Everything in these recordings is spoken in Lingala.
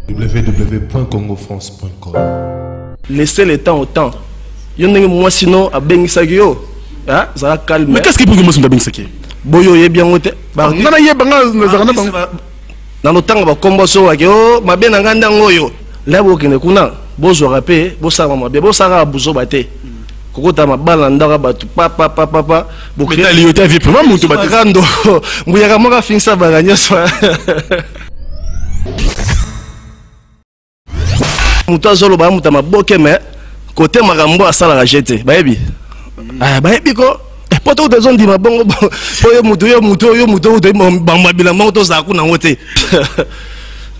www.congofrance.com. Laissez le temps au temps. Moi sinon à Bengisagio. Ah, ça va calmer. Mais qu'est-ce qui peut que moi suis Bengisagio? Boyo est bien monté. Dans le temps on va combattre sur la gueule. Ma bien nganda ngoyo. Là vous qui ne kuna. Bozo rapé. Bosa mama. Bosa ra bozo bate. Kokota mabala ndaka batu papa. Mais t'as lié ta vie privée mon tout bate. Rando. Muyaka moka finsa baganya soa. Mutazolo ba mutama boke mais côté makambo asala la jeté. Baebi. Ah baebi ko. Poto de zone di mabongo po yo muto bambabila moto za kuna ngote.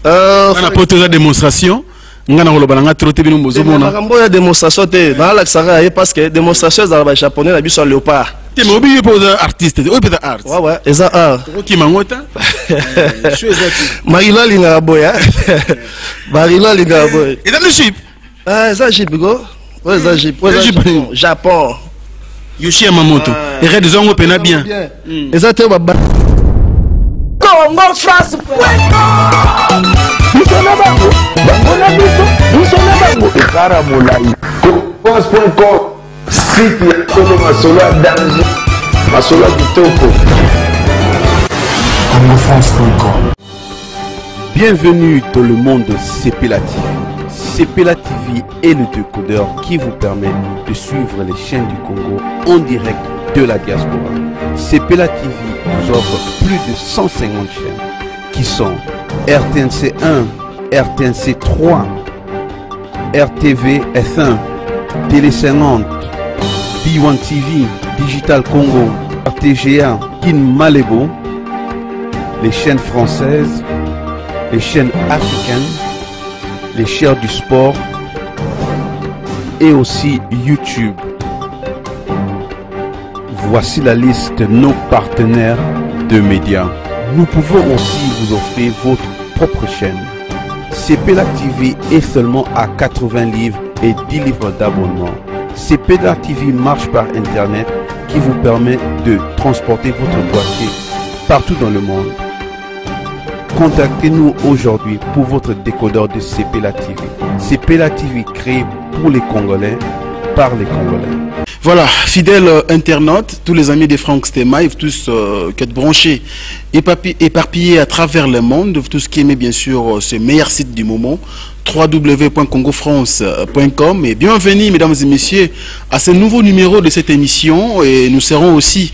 Na poto za démonstration. Ngana ngoloba nga troté bino mozomona. Makambo ya démonstration te. Na la sara parce que démonstration za ba japonais na biso léopard. Te mobi pour artiste. O peut art. Ouais, eza art. Ki mangota. Marila linga boya. Marila linga boya. Et dans le chip. Ah, eza chip go. Ouais, eza chip. Japon. Yoshi Yamamoto. Et Red Zongo pena bien. Exactement. Congo France. France.com. Site ya Congo Masola danger. Masola Kitoko. CongoFrance.com. Bienvenue dans le monde de CPLA TV. CPLA TV est le décodeur qui vous permet de suivre les chaînes du Congo en direct de la diaspora. CPLA TV vous offre plus de 150 chaînes qui sont RTNC 1, RTNC 3, RTV F1, Télé 50, B1 TV, Digital Congo, RTGA, Kin Malebo, les chaînes françaises, les chaînes africaines, les chaînes du sport et aussi YouTube. Voici la liste de nos partenaires de médias. Nous pouvons aussi vous offrir votre propre chaîne. CPLA TV est seulement à 80 livres et 10 livres d'abonnement. CPLA TV marche par Internet qui vous permet de transporter votre boîtier partout dans le monde. Contactez-nous aujourd'hui pour votre décodeur de CPLA TV. CPLA TV créé pour les Congolais, par les Congolais. Voilà, fidèles internautes, tous les amis de Franck Stema, ils tous qui êtes branchés, éparpillés à travers le monde, tous qui aiment bien sûr ce meilleur site du moment, www.congofrance.com. Et bienvenue mesdames et messieurs à ce nouveau numéro de cette émission, et nous serons aussi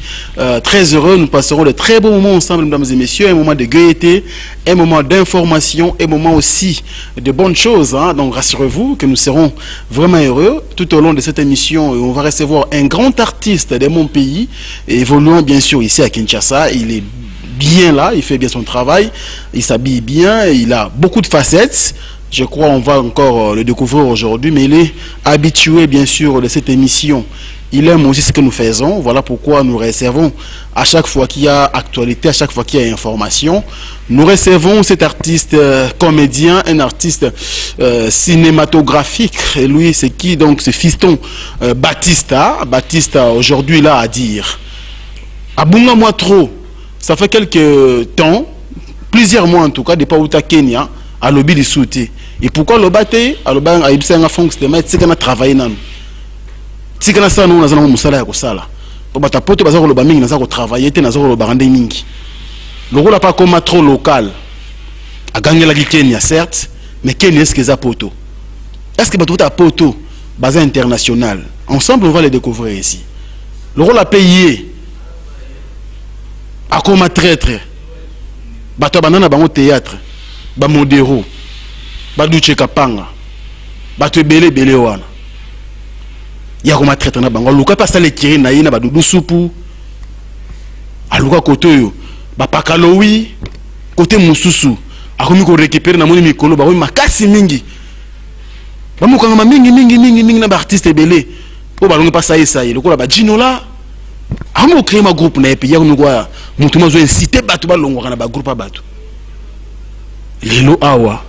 très heureux, nous passerons de très beaux moments ensemble mesdames et messieurs, un moment de gaieté, un moment d'information, un moment aussi de bonnes choses, hein. Donc rassurez-vous que nous serons vraiment heureux tout au long de cette émission, et on va recevoir un grand artiste de mon pays, évoluant bien sûr ici à Kinshasa. Il est bien là, il fait bien son travail, il s'habille bien, il a beaucoup de facettes. Je crois qu'on va encore le découvrir aujourd'hui, mais il est habitué bien sûr de cette émission. Il aime aussi ce que nous faisons. Voilà pourquoi nous recevons à chaque fois qu'il y a actualité, à chaque fois qu'il y a information. Nous recevons cet artiste comédien, un artiste cinématographique. Et lui, c'est qui donc? Ce fiston Batista. Batista aujourd'hui là à dire. Abunga moi trop. Ça fait quelques temps, plusieurs mois en tout cas, depuis Outa Kenya, à l'objet du soutien. Et pourquoi le battre? À l'objet à Ibsen à Franck Stema, c'est qu'on a travaillé nan. Si on a ça, nous avons musala ya kosala. Pour battre poto bazako le bamingi, nous avons travaillé, nous avons le barande mingi. Le rôle n'a pas comme trop local. A gagné la Kenya certes, mais Kenya est-ce que ça poto? Est-ce que bateau à poto, basé international? Ensemble, on va les découvrir ici. Le rôle a payé. A comme traître. Bateau banana bango théâtre. Ba modero ba duche kapanga bato belé wana ya ko matraite na bango luka pas ça les tirer na yina ba dudu supu aluka koto yo ba pakalowi côté mususu akomi ko récupérer na moni mikolo ba ko makasi mingi ba mukanga mingi na ba artiste belé po ba longi pas ça le ko ba jinola amo créer ma groupe na epi ya ko kwa mutu mazo inciter bato ba longo na ba groupe bato. Lelo awa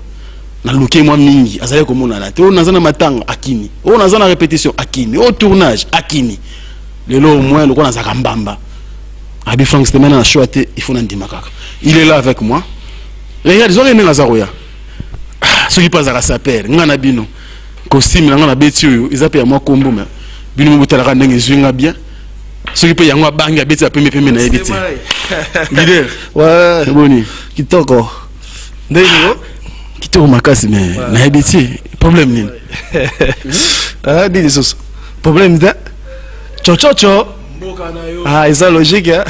na luke moi mingi azali komona na te o nazana matanga akini o nazana répétition akini o tournage akini lelo au moins le ko nazaka mbamba abi Franck Stema na choité il faut ndima kaka il est là avec moi regarde zone nenga zaroya soki pas à saper ngana bino costume na ngana beti oyo ezape ya mwa kombo mais bino motalaka ndenge zwinga bien soki pe yango abanga beti apembe pembe na ebiti leader ouais boni kitoko ndeni kitoko makasi mais na ebiti problème nini ah dis lisusu problème de chochocho ah eza logique hein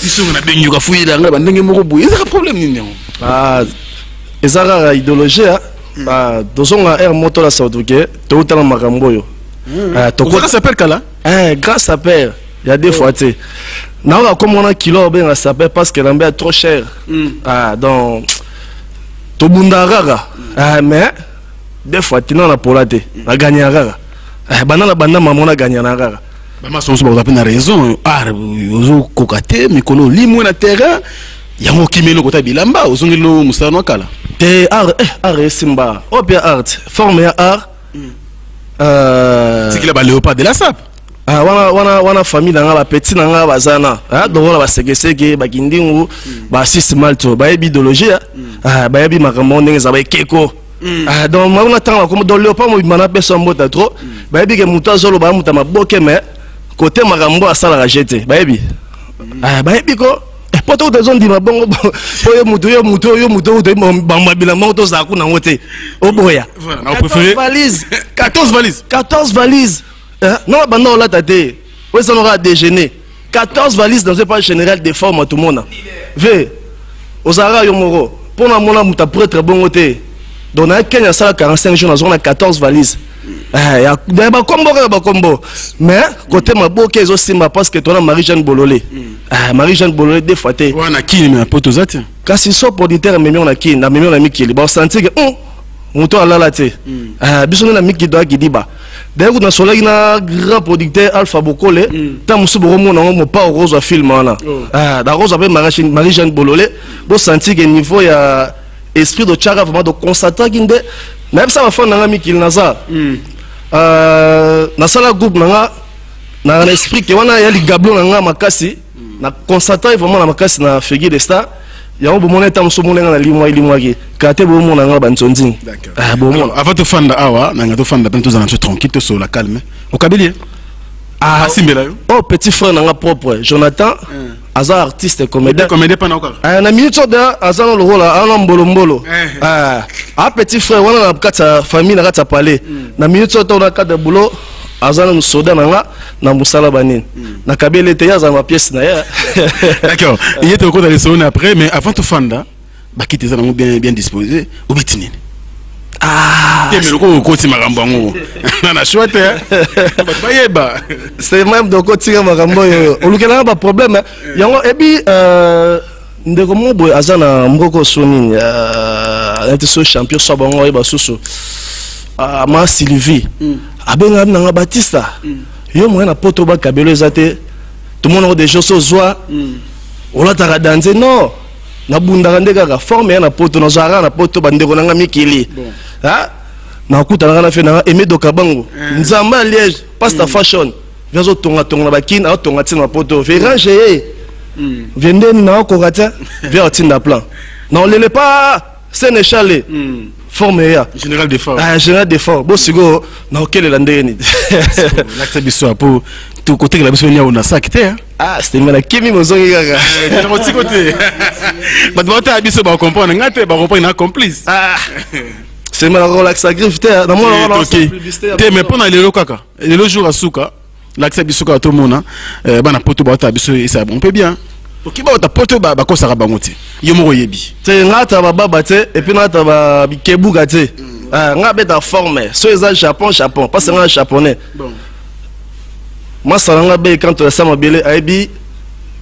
iso na bengi ka fuira nga bandenge moko boye eza problème nini ah eza rara idéologie ah dozonga air moto la sautuke to utala makambo yo to ko s'appelle kala grâce à père il y a des fois tu na on a comme on a kilo ben ça s'appelle parce que l'ambé est trop cher ah donc to bunda rara ah mais des fois tu n'en as pas la tête na gagner rara banana banda maman a gagné na rara ba so ba na raison ah ozo kokate mikolo limwe na terrain yango kimelo kota bilamba ozongelo musano kala te art simba o bien art forme ya art c'est qu'il a ba léopard de la sap ah wana famille nga ba petit nga bazana ah donc on va sekeseke ba kindingu ba six malto ba idéologie ah ba yebi makambo ndenge za ba keko ah donc moi on attend comme dans léopard mo bimana personne mbota trop ba yebi ke muto azolo ba muta maboke mais côté makambo asala la jeter ba yebi ah ba yebi ko poto de zone di mabongo po yo muto de bambabila moto za ku na ngote oboya voilà on préféré 14 valises non banda la tate oui ça aura déjeuner 14 valises dans un pas général de forme tout le monde ve osara yo moro pour na mona muta prêtre bongo te donc na Kenya ça 45 jours on a 14 valises ya ba combo mais côté maboke ezo simba parce que toi Marie-Jeanne Bololé Marie-Jeanne Bololé des fois te wana kini mais poto zati kasi so producteur memi on a kini na memi on a mikili ba sentir que muto alala te biso na miki do akidiba d'ailleurs na solaki na grand producteur Alpha Bokole ta musu boko mona mo pa rose film wana da rose avec Marie-Jeanne Bololé bo sentir que niveau ya esprit de chara vraiment de constater kinde même ça va faire na mikili na za na sala groupe na esprit que wana ya ligablo na makasi na constater vraiment na makasi na figure de star ya bo mona ta musu mona na limwa ki kate bo mona nga bantsonzing ah bon avant de fanda awa na nga to fanda ben tous en tranquille to sur la calme au kabili ah simbela yo oh petit frère na nga propre Jonathan aza artiste comédien pana okara na minute de aza no rôle ana mbolo petit frère wana na kata famille na kata palais na minute to na kata boulot aza na soda na nga na musala banine na kabele te aza ma pièce na ya d'accord il était au cours d'aller sonner après mais avant de fanda bakite za bien disposé obitinini mais ko koti makambo ngo na chouette bayeba c'est même de koti makambo yo olukela ba problème yango ebi ndeko mobo azana mboko sonini était so champion so bango ba susu ma Sylvie abenga na Batista yo mo na poto ba kabelo ezate tout le monde des choses zoa ola ta danser non na bunda ndeka ka forme na poto na zara na poto bandeko na mikili na kuta na fe na Emedo Kabango nzamba Liège pasta fashion viens tonga na bakina au tonga tina poto véranger vendeni na ko kata vers tinda plan non lele pas Sénéchalé forme ya général d'effort général d'effort bo sigo na okele la ndeni l'acte biso pour tout côté la biso nya on a sakité c'était mena kimi mozongi kaka na côté côté ba biso ba comprendre ngate ba comprendre na complice c'est mena relax sacrifice na mo na te mais pendant le kaka le jour asuka l'accès biso ka to mona bana poto ba ta biso ça on peut bien ok ba ta poto ba ko sara bangoti yo moko yebi te ngata ba baba te et puis ngata ba bikebuka te nga beta forme so eza Japon parce que nga japonais bon moi ça nga be quand ça mobile aibi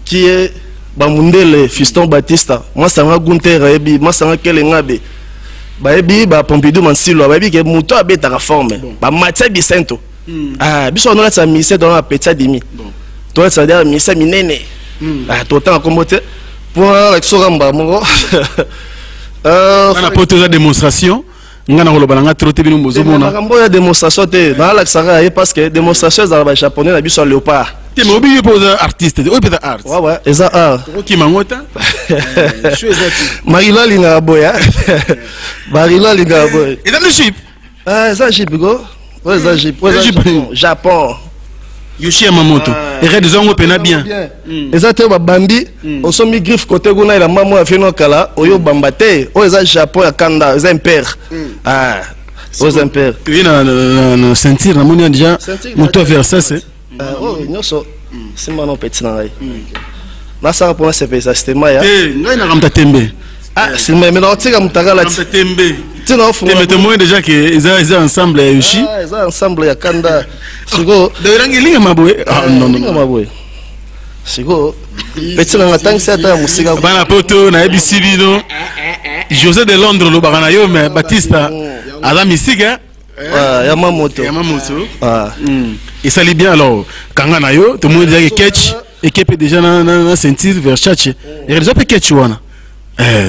qui est bamundele fiston Batista moi ça nga Gunter aibi moi ça nga kele ngabe ba aibi ba Pompidou Mansilo ba aibi ke muto abeta ka forme ba Mathieu Bicento biso on a ça mise dans la petite demi toi ça dire mise minene tout temps comme te pour exoramba moko on a porté la démonstration ngana koloba nga troté bino mozomona ngambo ya démonstration te na la sara parce que démonstration za ba japonais na biso léopard Tu m'as oublié pour un artiste. Oui, peut-être art. Ouais, et ça art. Qui m'a monté. Marila linga boya. Marila linga boya. Et dans le chip. Ça chip go. Ouais, ça chip. Japon. Yoshi Yamamoto. Et Red Zongo pena bien. Et ça te bambi. On s'est mis griffe côté guna la maman a fait no kala. Oyo bambate. Oh ça Japon ya kanda. Ça impère. Ah. Aux impères. Tu es dans sentir la monnaie déjà. Mon toi vers ça c'est. Oh nyoso. C'est mon petit na. Na ça pour c'est ça c'était moi ya. Eh, ngai na ramta tembe. Ah, c'est mais non tu comme ta la. Ramta tembe. Tu n'as pas. Mais témoin déjà que ils ensemble Yoshi. Ah, ils ensemble ya kanda. Sigo. De rangi maboy. Ah non non maboy. Sigo. Petit na tang c'est ta musique. Bana poto na ABC bino. José de Londres lo bagana yo mais Batista Adam musique hein. Yamamoto. Ah. Et ça lit bien alors. Kanga na yo, tout le monde dit que catch équipe déjà na sentir vers Chachi. Et les autres catch wana.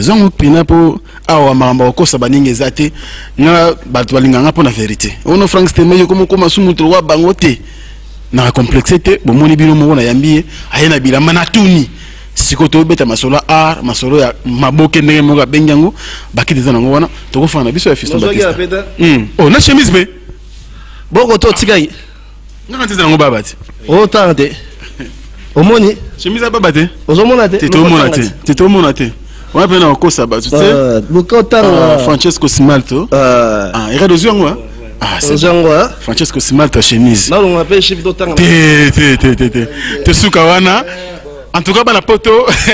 Zongo pina po awa maramba ko sabaninga ezate nga bato balinga nga pona vérité. Ono Frank Steme comme comme sumutro wa bangote. Na complexité bo moni bino mo na yambi ayena bilamba na tuni. Sikoto beta masolo art masolo ya maboke ndenge moka bengango baki deza nango wana toko fana biso ya Fiston Batista. Oh na chemise be. Boko to tikai. Nga nteza nango babati. Oh tante. Omoni chemise babate. Ozomona te. Tito mona te. On a pena ko sabatu te. Boko tanga Francesco Simalto. Il reste aux yeux Ah, c'est Ozangwa. Francesco Simalto chemise. Na on appelle chef d'otanga. Te sukawana. En tout cas, la poto,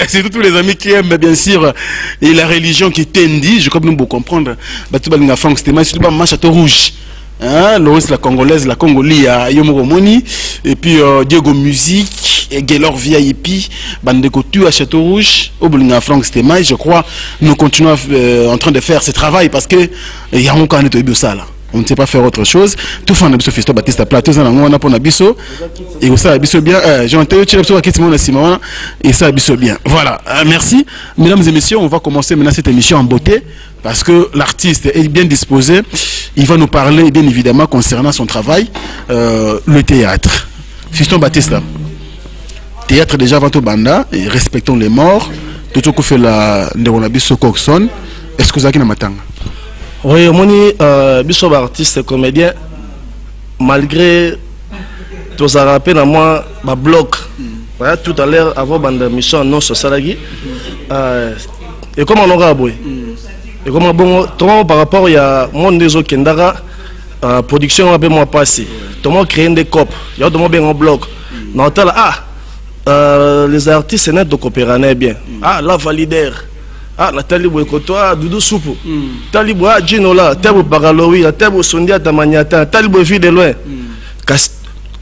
c'est tous les amis qui aiment bien sûr et la religion qui tendit, je crois que nous pouvons comprendre. Tout le monde a fait un Château Rouge. Loris la Congolaise, la Congolie à Yomoromoni, et puis Diego Musique, et Gaylor VIP, Bandeko Tu à Château Rouge, au Bolinga Franck Stéma, je crois, nous continuons en train de faire ce travail parce que il y a encore un peu ça là. On ne sait pas faire autre chose. Tout fait, on a besoin de Fiston Batista Plateau, on a pour Nabiso. Et ça, Abisso bien. J'ai entendu que tu as quitté mon Simon. Et ça, Abisso bien. Voilà. Merci. Mesdames et messieurs, on va commencer maintenant cette émission en beauté. Parce que l'artiste est bien disposé. Il va nous parler, bien évidemment, concernant son travail, le théâtre. Fiston Batista. Théâtre déjà avant tout banda. Et respectons les morts. Tout ce qu'on fait la Neronabiso Coxon. Est-ce que vous avez un matin? Oui, moni biso artiste comédien malgré tous à rappeler à moi ma bloc tout à l'heure avant bande mission non socialagi et comment on aura boy et comment bon trop par rapport il y a mon des autres kendara production un peu moins passé tout monde créer des copes il y a tout monde bien en bloc non les artistes net de coopérer bien la validaire. Ah, Nathalie Boekotoa, Doudou Soupou. Talibou, Ginola, Tabo Bagaloui, Tabo Sondia, Tamaniata, Talibou Vie de loin.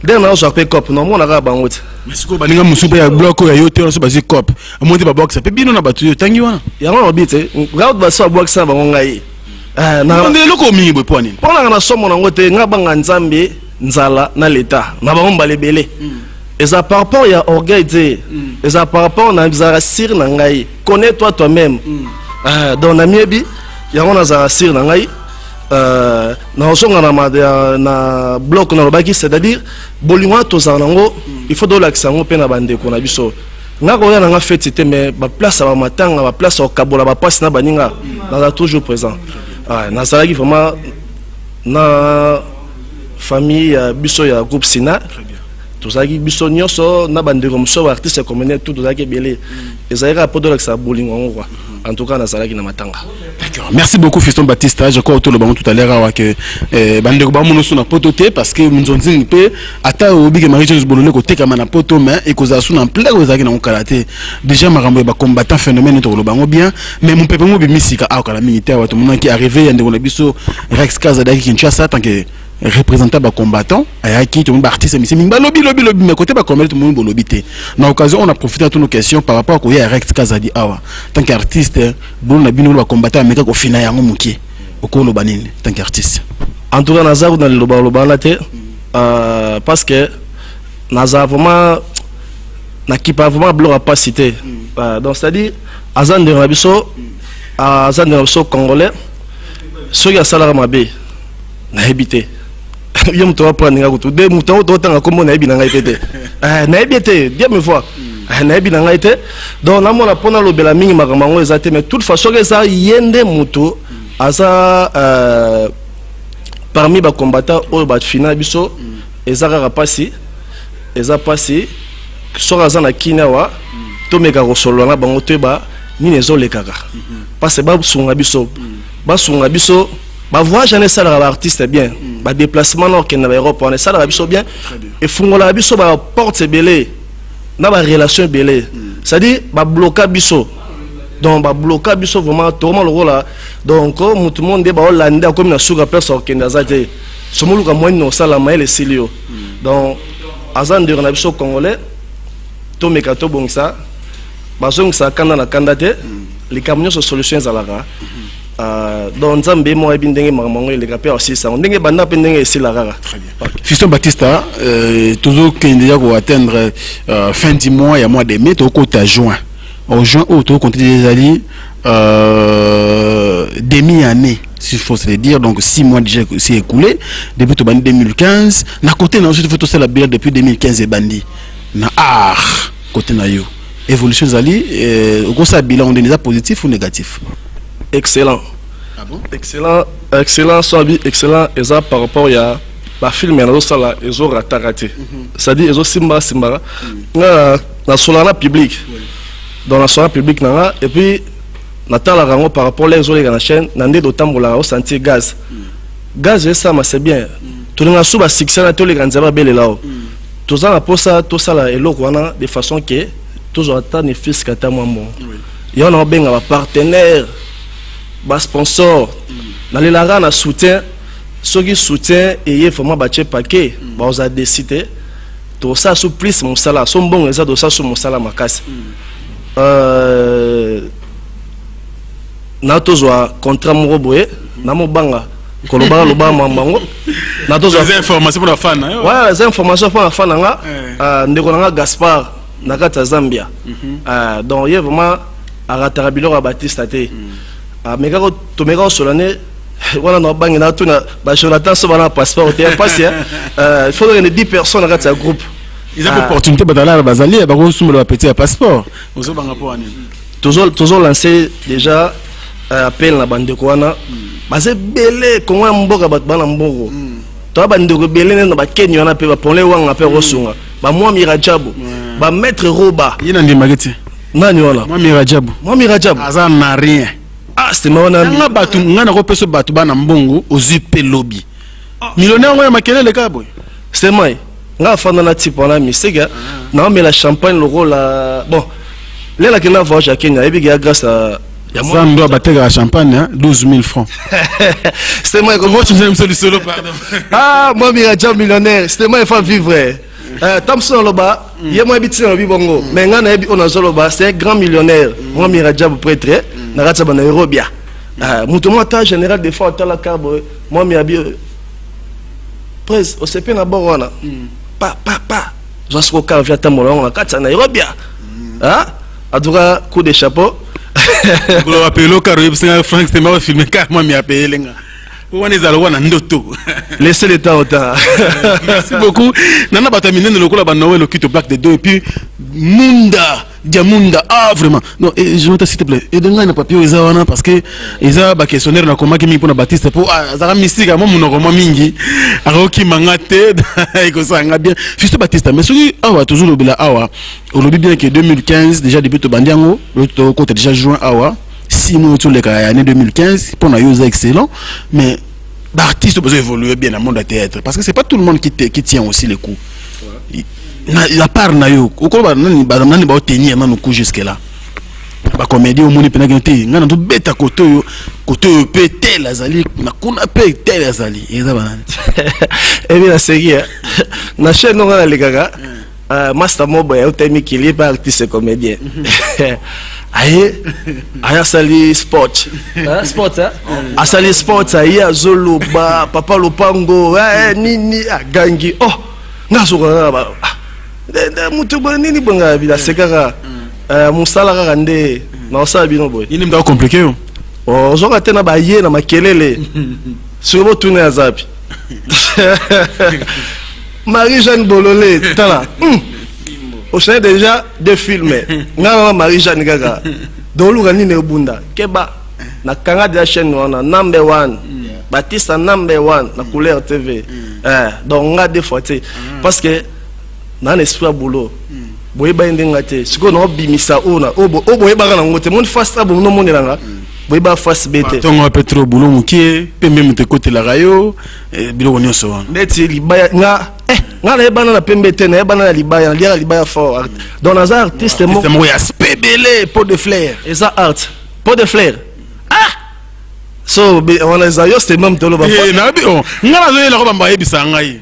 Dès que je fais cop, non, mon arabe en route. Mais ce que vous avez dit, c'est bloc, il y a eu un basi cop. Moi, je box, ça peut bien on a battu. Tangi wana. Il y a un habit, regarde basi box ça va on gagne. On est loko mingi boy poni. Pendant na somo na ngote ngabanga nzambe nzala na leta. Na ba ngomba lebele. Et ça par rapport il y a orgueil et ça par rapport na bizarasir na ngai. Connais-toi toi-même. Dans na miebi, il y a on azarasir na ngai. Na osonga na bloc na lobaki, c'est-à-dire bolingo to zanango, il faut do l'accent pe na bande ko na biso. Nga ko ya na fête c'était mais ba place ba matanga, ba place au kabola, ba place na baninga, na toujours présent. Na salaki vraiment na famille biso ya groupe Sina. Tout ça qui biso nyoso na bande comme ça artiste comme tout ça qui belé et ça ira pour de l'accent bolingo quoi. En tout cas na salaki na matanga. D'accord. Merci beaucoup Fiston Batista. Je crois autour le banc tout à l'heure que bande ko mono suna pototé parce que munzonzi pe ata obige marie Jones bolone ko teka mana poto mais et koza suna plein kozaki na karaté. Déjà marambo ba combattant phénomène to lo bango bien mais mon peuple mo bi misika a kala militaire wato mon qui arrivé yande ko na biso Rex Kazadaki Kinshasa tant que représentant ba combattant ayaki tout le monde artiste mais lobby mais côté ba combattant tout le monde lobby té. Na occasion on a profité de toutes nos questions par rapport à Rex Kazadi awa tant qu'artiste bon na bino ba combattant mais ko fina yango mukie okolo banini tant qu'artiste. En tout cas naza dans le loba té parce que naza vraiment na qui pas vraiment bloc à pas citer. Donc c'est-à-dire azan de rabiso congolais ceux qui a salaire mabé na habité ye moto aprendre nga kutu de moto otanga kombo na yebi na ngai pete na yebi te dia me fois na yebi na ngai te donc na mona pona lobela mingi makambo ngo eza te mais toute façon que ça yende moto aza parmi ba combattants au ba final biso ezaka pasi eza pasi soka aza na kinawa to meka kosolo na bango te ba ni nezo lekaka parce ba sunga biso ba voyage ne sala ba artiste bien ba déplacement no ken na Europe on sala biso bien et fungola biso ba porte belé na ba relation belé ça dit ba bloquer biso donc ba bloquer biso vraiment tout le monde donc tout le monde ba hollandais comme na suka personne ken na zate somolu ka moyen no sala maele silio donc azan de na biso congolais to meka to bongisa bazong sa kanda na kanda te les camions sont solutions à la donc Nzambe mo ebindenge mamango les gars aussi ça ndenge banda pendenge ici la rara. Très bien. Fiston Batista toujours qu'il déjà pour atteindre fin du mois et mois de mai au côté juin. Au juin au to compter des alliés demi-année s'il faut se le dire, donc 6 mois déjà s'est écoulé depuis 2015 na côté na ensuite faut tout ça la bière depuis 2015 et bandi na côté na yo évolution zali au gros ça bilan on est déjà positif ou négatif. Excellent. Ah bon? Excellent, excellent, et ça par rapport à la film, ils ont raté. C'est-à-dire, ils ont simba, na solana public. Dans la solana public, et puis, Natala par rapport aux autres la chaîne, Nandé d'autant pour la sentir gaz. Gaz, ça, c'est bien. Tout le monde a sous la succès, tous les grands belles là. Tout ça, pour ça, tout ça, là, et l'eau, de façon que, toujours attendre les fils qui attendent mon. Il y a un partenaire. Bas sponsor dans les lara na soutien ceux qui soutient et il vraiment battre paquet bah on a décidé tout ça sous plus mon salaire son bon les a de ça sur mon salaire ma casse na tozwa contrat mo boye na mo banga koloba loba mamango na tozwa des informations pour la fan ouais les informations pour la fan nga ndeko nga Gaspard na kata Zambia donc il vraiment à ratarabilo à Baptiste té mais quand tu me regardes sur l'année, voilà, nous avons na Jonathan sur un passeport, tu es passé. Il faudrait que 10 personnes regardent ce groupe. Ils ont l'opportunité de aller à Basalie, de avoir un petit passeport. Toujours lancé déjà appel à la bande de Kouana. C'est belé, comment on mboka batbana mbogo. Tu as bande de belé na Kenya na pe pour les wang appel Rosunga. Ba moi Mirajabu, ba maître Roba. Il y a des magazines. Nani wala. Moi Mirajabu. Azan n'a rien. Ah, c'est moi na nga batu nga na kopeso batu bana mbongo ozipe lobby millionnaire ngoya makele le kabo c'est moi nga fanda na type na misega na mais la champagne le rôle bon là que na voyage à Kenya et bien grâce à ça doit battre la champagne 12 000 francs c'est moi comment tu aimes ça du solo pardon moi Miraja millionnaire c'est moi il faut vivre Thompson Loba il moi habité dans Bibongo mais nga na ebi on a Zoloba c'est un grand millionnaire moi Miraja prêtre na ratsa ba Nairobi mutu mota général des fois la carbo moi mi abi pres au CP na borona pa jusqu'au car via tamolo na katsa Nairobi aduka coup de chapeau pour appeler au car c'est Frank c'est moi filmer car moi mi appelé lenga pour on est à l'ouana ndoto laissez le temps au temps. Merci beaucoup nana batamine le lokola ba Noël qui te plaque de deux et puis Munda Diamunda vraiment non je m'entends s'il te plaît et donne un papier aux awana parce que ils a ba questionnaire na koma kimi pour na Baptiste pour azara mystique moi mon roman mingi aroki mangate eko sanga bien juste Baptiste mais celui awa toujours le awa au lobby bien que 2015 déjà début to bandiango l'autre côté déjà juin awa 6 mois sur les années 2015 pour na user excellent mais l'artiste peut évoluer bien dans le monde du théâtre parce que c'est pas tout le monde qui tient aussi les coups. La part na yo ko nani ba tenir na nous jusque là ba comédie au moni penagenti ngana to beta koto pété la zali na kuna pété la zali eza banani et bien c'est na chaîne ngana le gaga master mobo ya utemi kili ba artiste comédien aya sali sport sport asali sport aya zolo ba papa lopango nini gangi ngasoka ba mutu ba nini banga bila sekaka musala kaka nde na osala bino boy ini mda compliqué zoka tena ba ye na makelele sobo tuna zapi Marie-Jeanne Bololé, tala. Au sein déjà deux films. Nga Marie-Jeanne Gaga. Dolu ni ne bunda. Keba na kanga de la chaîne wana number 1. Baptiste number 1 na Couleur TV. Donc nga des fois parce que na l'esprit boulot. Boye ba ndinga te. Siko no bimisa ona. Boye ba na ngote. Mon face abo no monelanga. Boye ba face bete. Tongo Petro boulot mukie, pe même te côté la rayo, bilo nyonso wana. Neti libaya nga nga na ebana na pembe te na ebana na libaya lia libaya fort. Donc na za artiste mo. C'est mo ya spebele pot de fleurs. Eza art. Pot de fleurs. So on a zayo c'est même tolo ba. Na bi on. Nga na zo yela ko bamba yebisa ngai.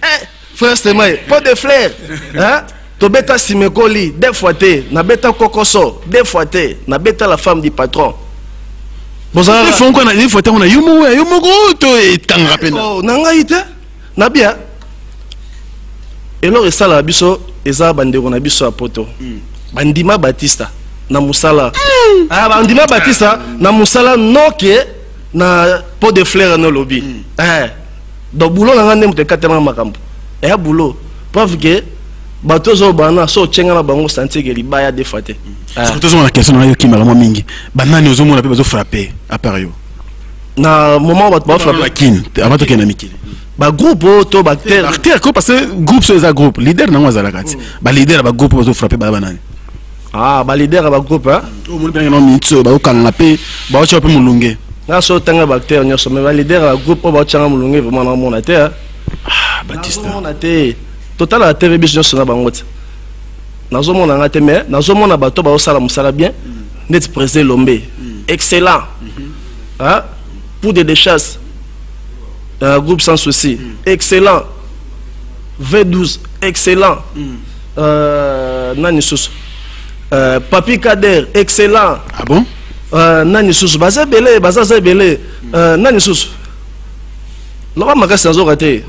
Frère c'est mai. Pot de fleurs. Hein? To beta simekoli deux fois te na beta kokoso deux fois te na beta la femme du patron. Ils font quoi? Il faut qu'on a yumo gros et tanga pena. Oh, nanga ite na bia. Et là ça la biso eza bandeko na biso a poto. Bandima Batista na musala. Bandima Batista na musala noke na pot de fleurs no lobby. Donc boulot nanga ndem te katema makambo. Boulot preuve que bato zo bana so tchenga na bango santé ke libaya defate. Surtout sur la question na yo ki malama mingi. Banani ozo mona pe bazo frapper à part yo. Na moment bato ba frapper la kin, avant que na mikili. Ba groupe to bactère. Bactère ko parce que groupe so za groupe, leader na ngwa kati. Ba leader ba groupe bazo frapper ba banani. Ba leader ba groupe O mo pe no mitso ba okanga pe ba ocho pe mulunge. Na so tanga bactère nyoso mais ba leader ba groupe ba changa mulunge vraiment na mona te. Batista. Mona te. Total la TV business na bangote. Nazo mona ngate mais nazo mona bato ba osala musala bien. Net président Lombe. Excellent. Pour des chasses. Groupe sans souci. Excellent. V12 excellent. Nani sous. Papi Kader excellent. Ah bon? Nani sous baza belé. Nani sous. Là makasi nazo raté.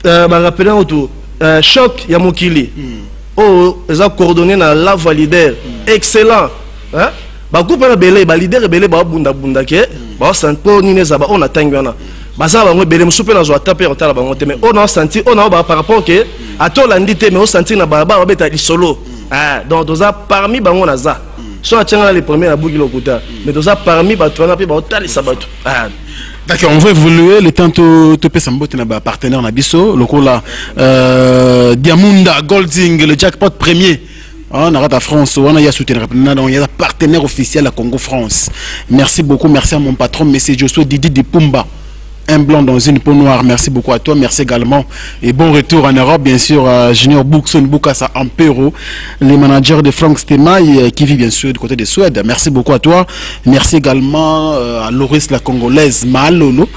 Rappelez autour choc ya mokili ils ont coordonné na la validaire excellent ba groupe na belé ba leader belé ba bunda ke ba santo ni neza ba on atangana ba za ba ngo belé musupe na zo taper on tala ba ngote mais on a senti on a ba par rapport que atola ndité mais on senti na ba beta li solo donc doza parmi bango na za so atanga les premiers na buki lokuta mais doza parmi ba twana pe ba tali sabato D'accord, on va évoluer le temps to pe sambote na ba partenaire na biso lokola Diamunda Golding le jackpot premier. On a à France, on a ya soutenir donc il y a partenaire officiel à Congo France. Merci beaucoup, merci à mon patron monsieur Josué Didi Dipumba. Un blanc dans une peau noire, merci beaucoup à toi, merci également et bon retour en Europe bien sûr à Junior Bookson Bukasa Ampero, les managers de Frank Stemaï qui vit bien sûr du côté de Suède, merci beaucoup à toi, merci également à Loris la Congolaise Malolo,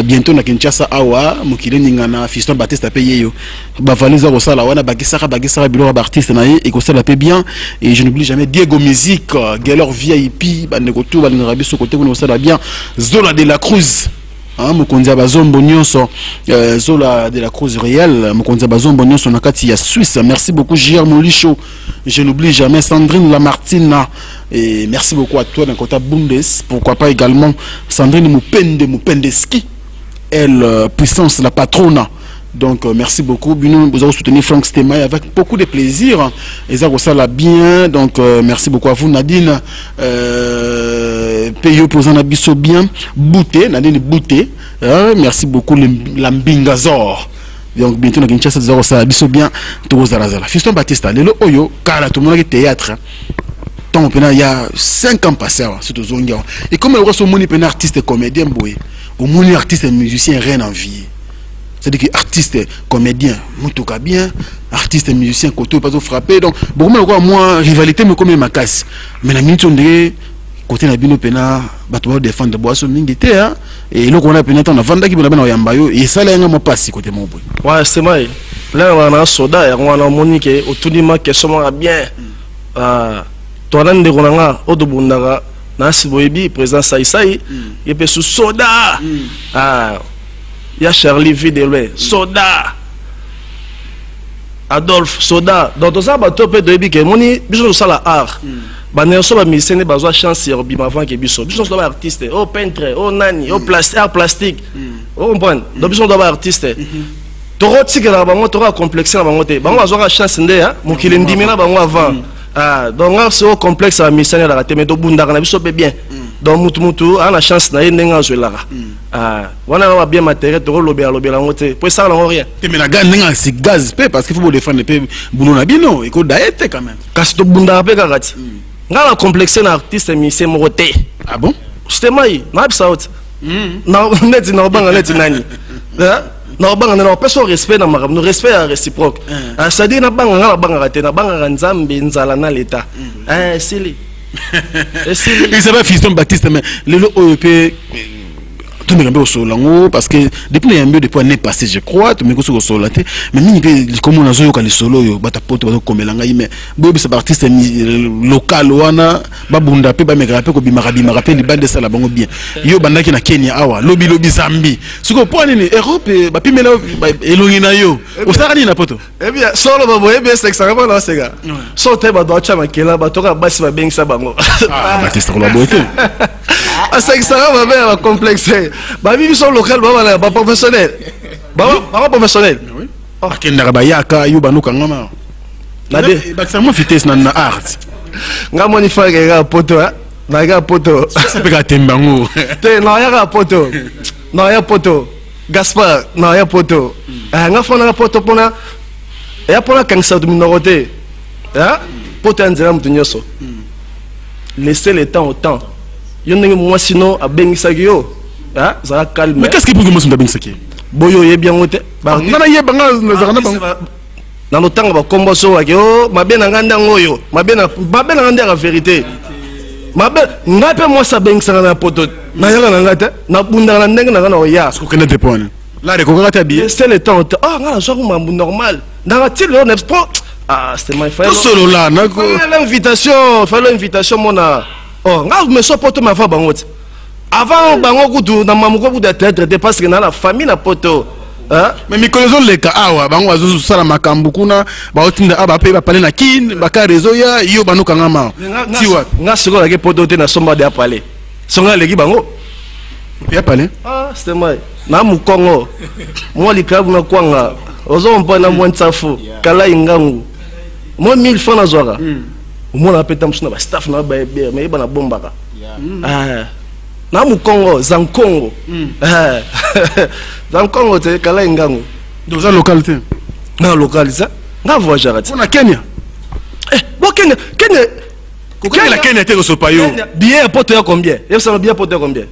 bientôt na Kinshasa Awa, Mukile Ningana, Fiston Baptiste Payeyo, Bavaliza Rosala, Wana Bagisara Bilo Artiste Naï, et Costa la paie bien, et je n'oublie jamais Diego Musique, Galer VIP, Banegotou, Banerabi, ce côté, vous savez bien, Zola de la Cruz. Mokonza Bazombo Nyonso Zola de la Cruz réelle Mokonza Bazombo Nyonso nakati ya Suisse. Merci beaucoup J.R. Molicho, je n'oublie jamais Sandrine Lamartina et merci beaucoup à toi d'un côté Bundes, pourquoi pas également Sandrine Mupendeski, elle puissance la patrona. Donc merci beaucoup. Vous avez soutenu Frank Stemaï avec beaucoup de plaisir. Et ça l'a bien. Donc merci beaucoup à vous Nadine. Payo posant abisso bien. Bouté, Nadine Bouté. Merci beaucoup Lambingazor. Donc bientôt na Kinshasa zéro ça abisso bien. Tout zala. Fiston Batista. Lelo Oyo. Car tout le monde est théâtre. Tant il y a 5 ans passés. Surtout Zonga. Et comme le reste au monde est un artiste comédien boy. Au monde artiste et musicien rien en vie. C'est-à-dire que artiste, comédien, Moutouka bien, artiste, musicien, côté pas frappé. Donc, beaucoup moi, rivalité, mais comme ma casse. Mais la minute, on dirait, côté na bino pena, bateau défendre de boisson mingité, et là, on a peine on a vendu qui m'a yambayo, et ça, là, on passe côté mon boy. Ouais, c'est vrai. Là, on a un soda, et on a monique, au tout dimanche, que sommes bien. Toi, là, on a un autre bundara, Nancy Boyebi, président Saïsaï, et puis sous soda. Il y a Charlie Videlwe, Soda, Adolphe, Soda. Dans tout ça, tu peux te dire que mon besoin de ça la art. Bah so ba musicien besoin chance sur bim avant que biso. Besoin de artiste, au peintre, au nani, au art plastique. vous comprenez donc biso doit artiste toro tikela bango toro complexer bango te bango azwa chance nde ya mokili ndimina bango avant donc c'est complexe à missionnaire la raté mais do bunda na biso bien donc mutu a la chance na yenga zoelaka wana va bien matériel toro lobela ngo te pour ça la rien mais la gagne nga c'est gaz pe parce qu'il faut défendre pe boulot na bino et ko daete quand même kasi to bunda pe kakati nga la complexer na artiste musicien mo te ah bon c'était mai na bisa out na net na banga net nani na banga na personne respect na maram no respect réciproque c'est-à-dire na banga raté na banga nzambe nzala na l'état sili il s'appelle Fiston Baptiste mais le OEP tout me au solango parce que depuis les mbio depuis l'année passée je crois tout me au solaté mais ni comme on a joué au solo yo bata poto comme elanga mais bobi c'est artiste local wana babunda pe ba megrape ko bimaka pe libande sala bango bien yo bandaki na Kenya awa lobi Zambie siko po nini Europe ba pimela elongi na yo osarani na poto eh bien solo babo eh bien c'est ça va là c'est gars so te ba do chama kela ba toka basi ba bengisa bango Baptiste ko la boité c'est ça va bien complexe ba bibi son local ba professionnel ba professionnel oui akenda ba yaka yo banuka ngama na de ba ça mo vitesse na art ngamo ni fa ga poto na ga poto ça peut gater mbango te na ya poto na ya poto Gaspard na ya poto nga fona poto pona ya pona kanisa du minoroté poto nzela mutu nyoso laisser le temps au temps yo ndenge moi sinon a bengisaki yo ça calme mais qu'est-ce qui peut que moi ça bengisaki boyo ye bien wote ba ngana ye banga nazarana banga na lotanga ba kombo so wa yo mabe na nganda ngoyo mabe na nganda la vérité mabe ngape moi ça bengisaka na poto na yaka na ngata na bunda na ndenge na ngana oya ce que ne dépend là les kokaka tabi c'est le temps ngana so ko mambu normal dans til le n'est pas c'était my frère solo là na ko l'invitation mona nga me so poto ma fa bango avant bango kutu na mamuko kutu être parce que na la famille na poto mais mikolozo leka awa bango azuzu sala makambu kuna ba otinda aba pe ba pale na kin ba ka réseau ya yo banuka ngama tiwa nga siko la ke poto te na somba de apale songa leki bango pe apale c'était moi na mukongo mo likabu na kwanga ozo mpa na mo ntsafu kala ingangu mo 1000 francs na zwaka mo na peta msuna ba staff na ba be me ba na bombaka na mukongo zankongo zankongo te kala ingangu dans la localité na localité nga voyage on a Kenya bo Kenya la Kenya te so payo bien poto ya combien et ça bien poto ya combien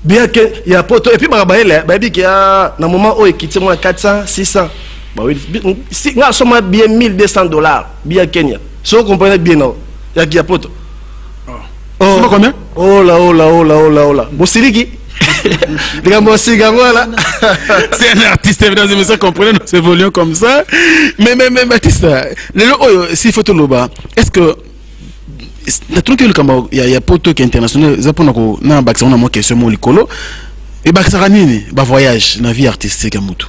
bien que il y a poto et puis ba ele ba bi ki na moment o ekiti mo 400 600 ba oui si nga soma bien $1200 bien Kenya so vous comprenez bien non ya ki ya poto oh combien oh là Bossiliki c'est un artiste, mesdames et messieurs, comprenez, nous évoluons comme ça. Mais Baptiste, si faut loba, est-ce que il y a poto qui est international, ça pour nous na baksa on a moi question mon likolo et baksa nini ba voyage na vie artistique à mutu.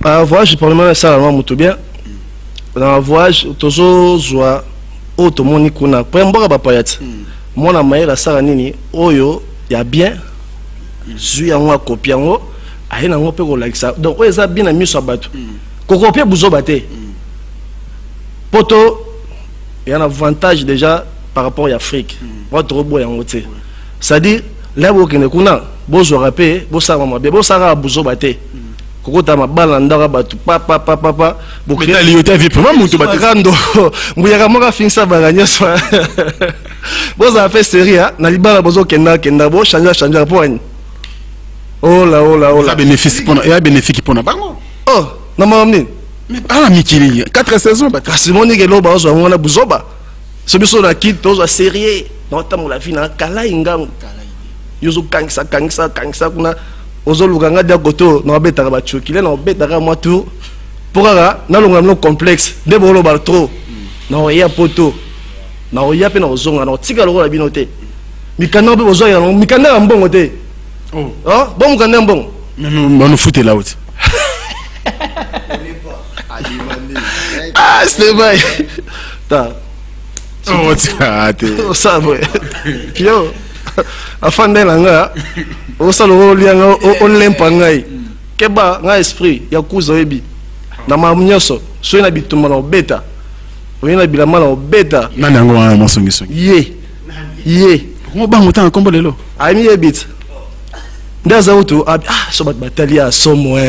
Voyage probablement ça vraiment mutu bien. Dans voyage toujours joie auto moni kuna. Pour mboka ba payat. Moi na maïla ça nini oyo ya bien. Zui yango copie yango ayena ngo pe ko like ça. Donc oyo za bien na miso abatu. Ko copier buzo baté. Poto il y a un avantage déjà par rapport à l'Afrique. Votre beau yango te. C'est-à-dire là où kene kuna bozo rapé, bosa mama be bosa ra buzo baté. Kokota mabala ndaka batu papa bokina liyota vie vraiment mutu baté kando mbuyaka moka finsa baganya so boza fait série na libala bozo kenda bo changer point. Oh là ça bénéfice pour ya bénéfique pour na bango oh na mamni mais ah mikili 4 saisons ba kasimoni ke lo ba zo ngona buzoba so biso na kit tozo série na tamu la vie na kala ingangu yozo kangisa kuna ozo luganga dia goto na betaka ba chokile na betaka moi tout pourara na longa no complexe de bolo ba trop na ya poto na ya pe na ozonga na tika lokola bino te mikanda be bozo ya mikanda mbongo te oh bon mikanda mbongo nous fouter là haute ah c'est vrai ta oh ça ça vrai yo afande na nga osala olianga olempa ngai keba nga esprit ya kuza yebi na mamnyoso so na bitumba na obeta oyena bilama na obeta nani yango wana masongi ye ko bango tanga kombo lelo ami yebit ndaza utu so batali ya somo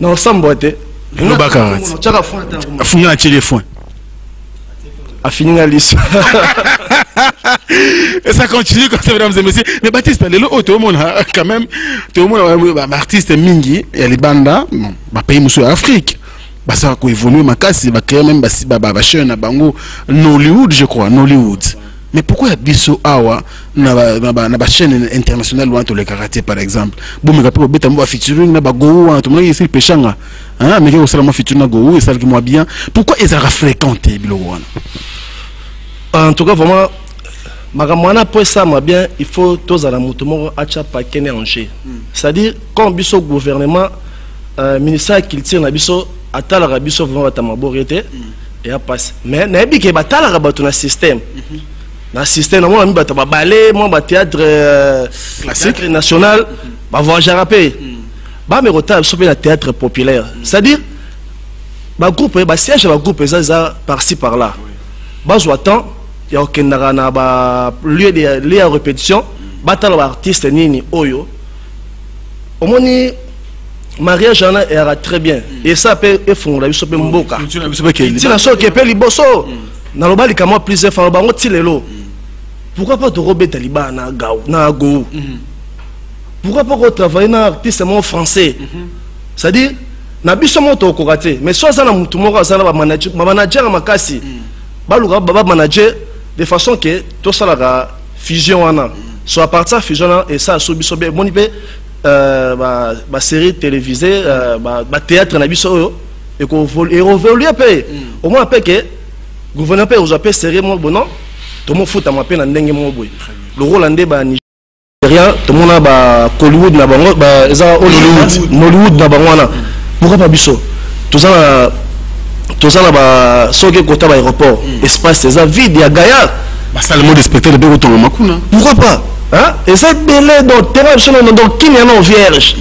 na osambote no bakarati chaka fonta afunga na chele fond afininga liso. Et ça continue comme ça, mesdames et messieurs. Mais Baptiste, tout le monde quand même, tout le monde, artiste mingi, il y a les bandas, bah pays monsieur Afrique, bah ça va évoluer, ma casse, il va créer même bah chaîne à Bango, Nollywood, je crois, Nollywood. Mais pourquoi il y a biso awa na chaîne internationale ou les karaté par exemple? Bon mais après beta mo featuring na ba go tout le monde ici pechanga. Hein mais que seulement featuring na go et ça qui moi bien. Pourquoi ils ont fréquenté bilo wana? En tout cas vraiment makamwana pour ça moi bien il faut tous à la moto acha pa kene angé. C'est-à-dire quand biso gouvernement ministère culture na biso atala biso vraiment tamaboriete et a passe. Mais na bi ke batala ba ton système. Na système na moi mi bata ba ballet moi ba théâtre classique national ba voyager rapé ba me rota so na théâtre populaire c'est-à-dire ba groupe ba siège ba groupe ça par-ci par-là ba zo temps ya okendaka na ba lieu de répétition ba tala ba artiste nini oyo omoni mariage ana era très bien et ça peut efungola biso pe mboka tina so ke pe liboso na lobali kama plusieurs fois bango tilelo. Pourquoi pas te rober Taliban na go? Pourquoi pas travailler dans artiste français? C'est-à-dire, na biso moto kokate, mais soit ça na mutu moko ça na manager makasi. Baluka baba manager de façon que tout ça la fusion ana. Soit à partir fusion et ça so biso be boni pe ba série télévisée ba théâtre na biso et qu'on évoluer pe. Au moins pe que gouvernement pe ozape série mo bon non. Tout le monde fout à ma peine en dengue mon boy. Le Rolandais ba Nigeria, tout le monde a ba Hollywood na bango, ba eza Hollywood na bangwana. Pourquoi pas biso? Tout ça na ba soke kota ba aéroport, espace eza vide ya Gaïa. Ba ça le mot de spectacle de retour makuna. Pourquoi pas? Hein? Et ça belé dans terrain sur donc qui n'est non vierge.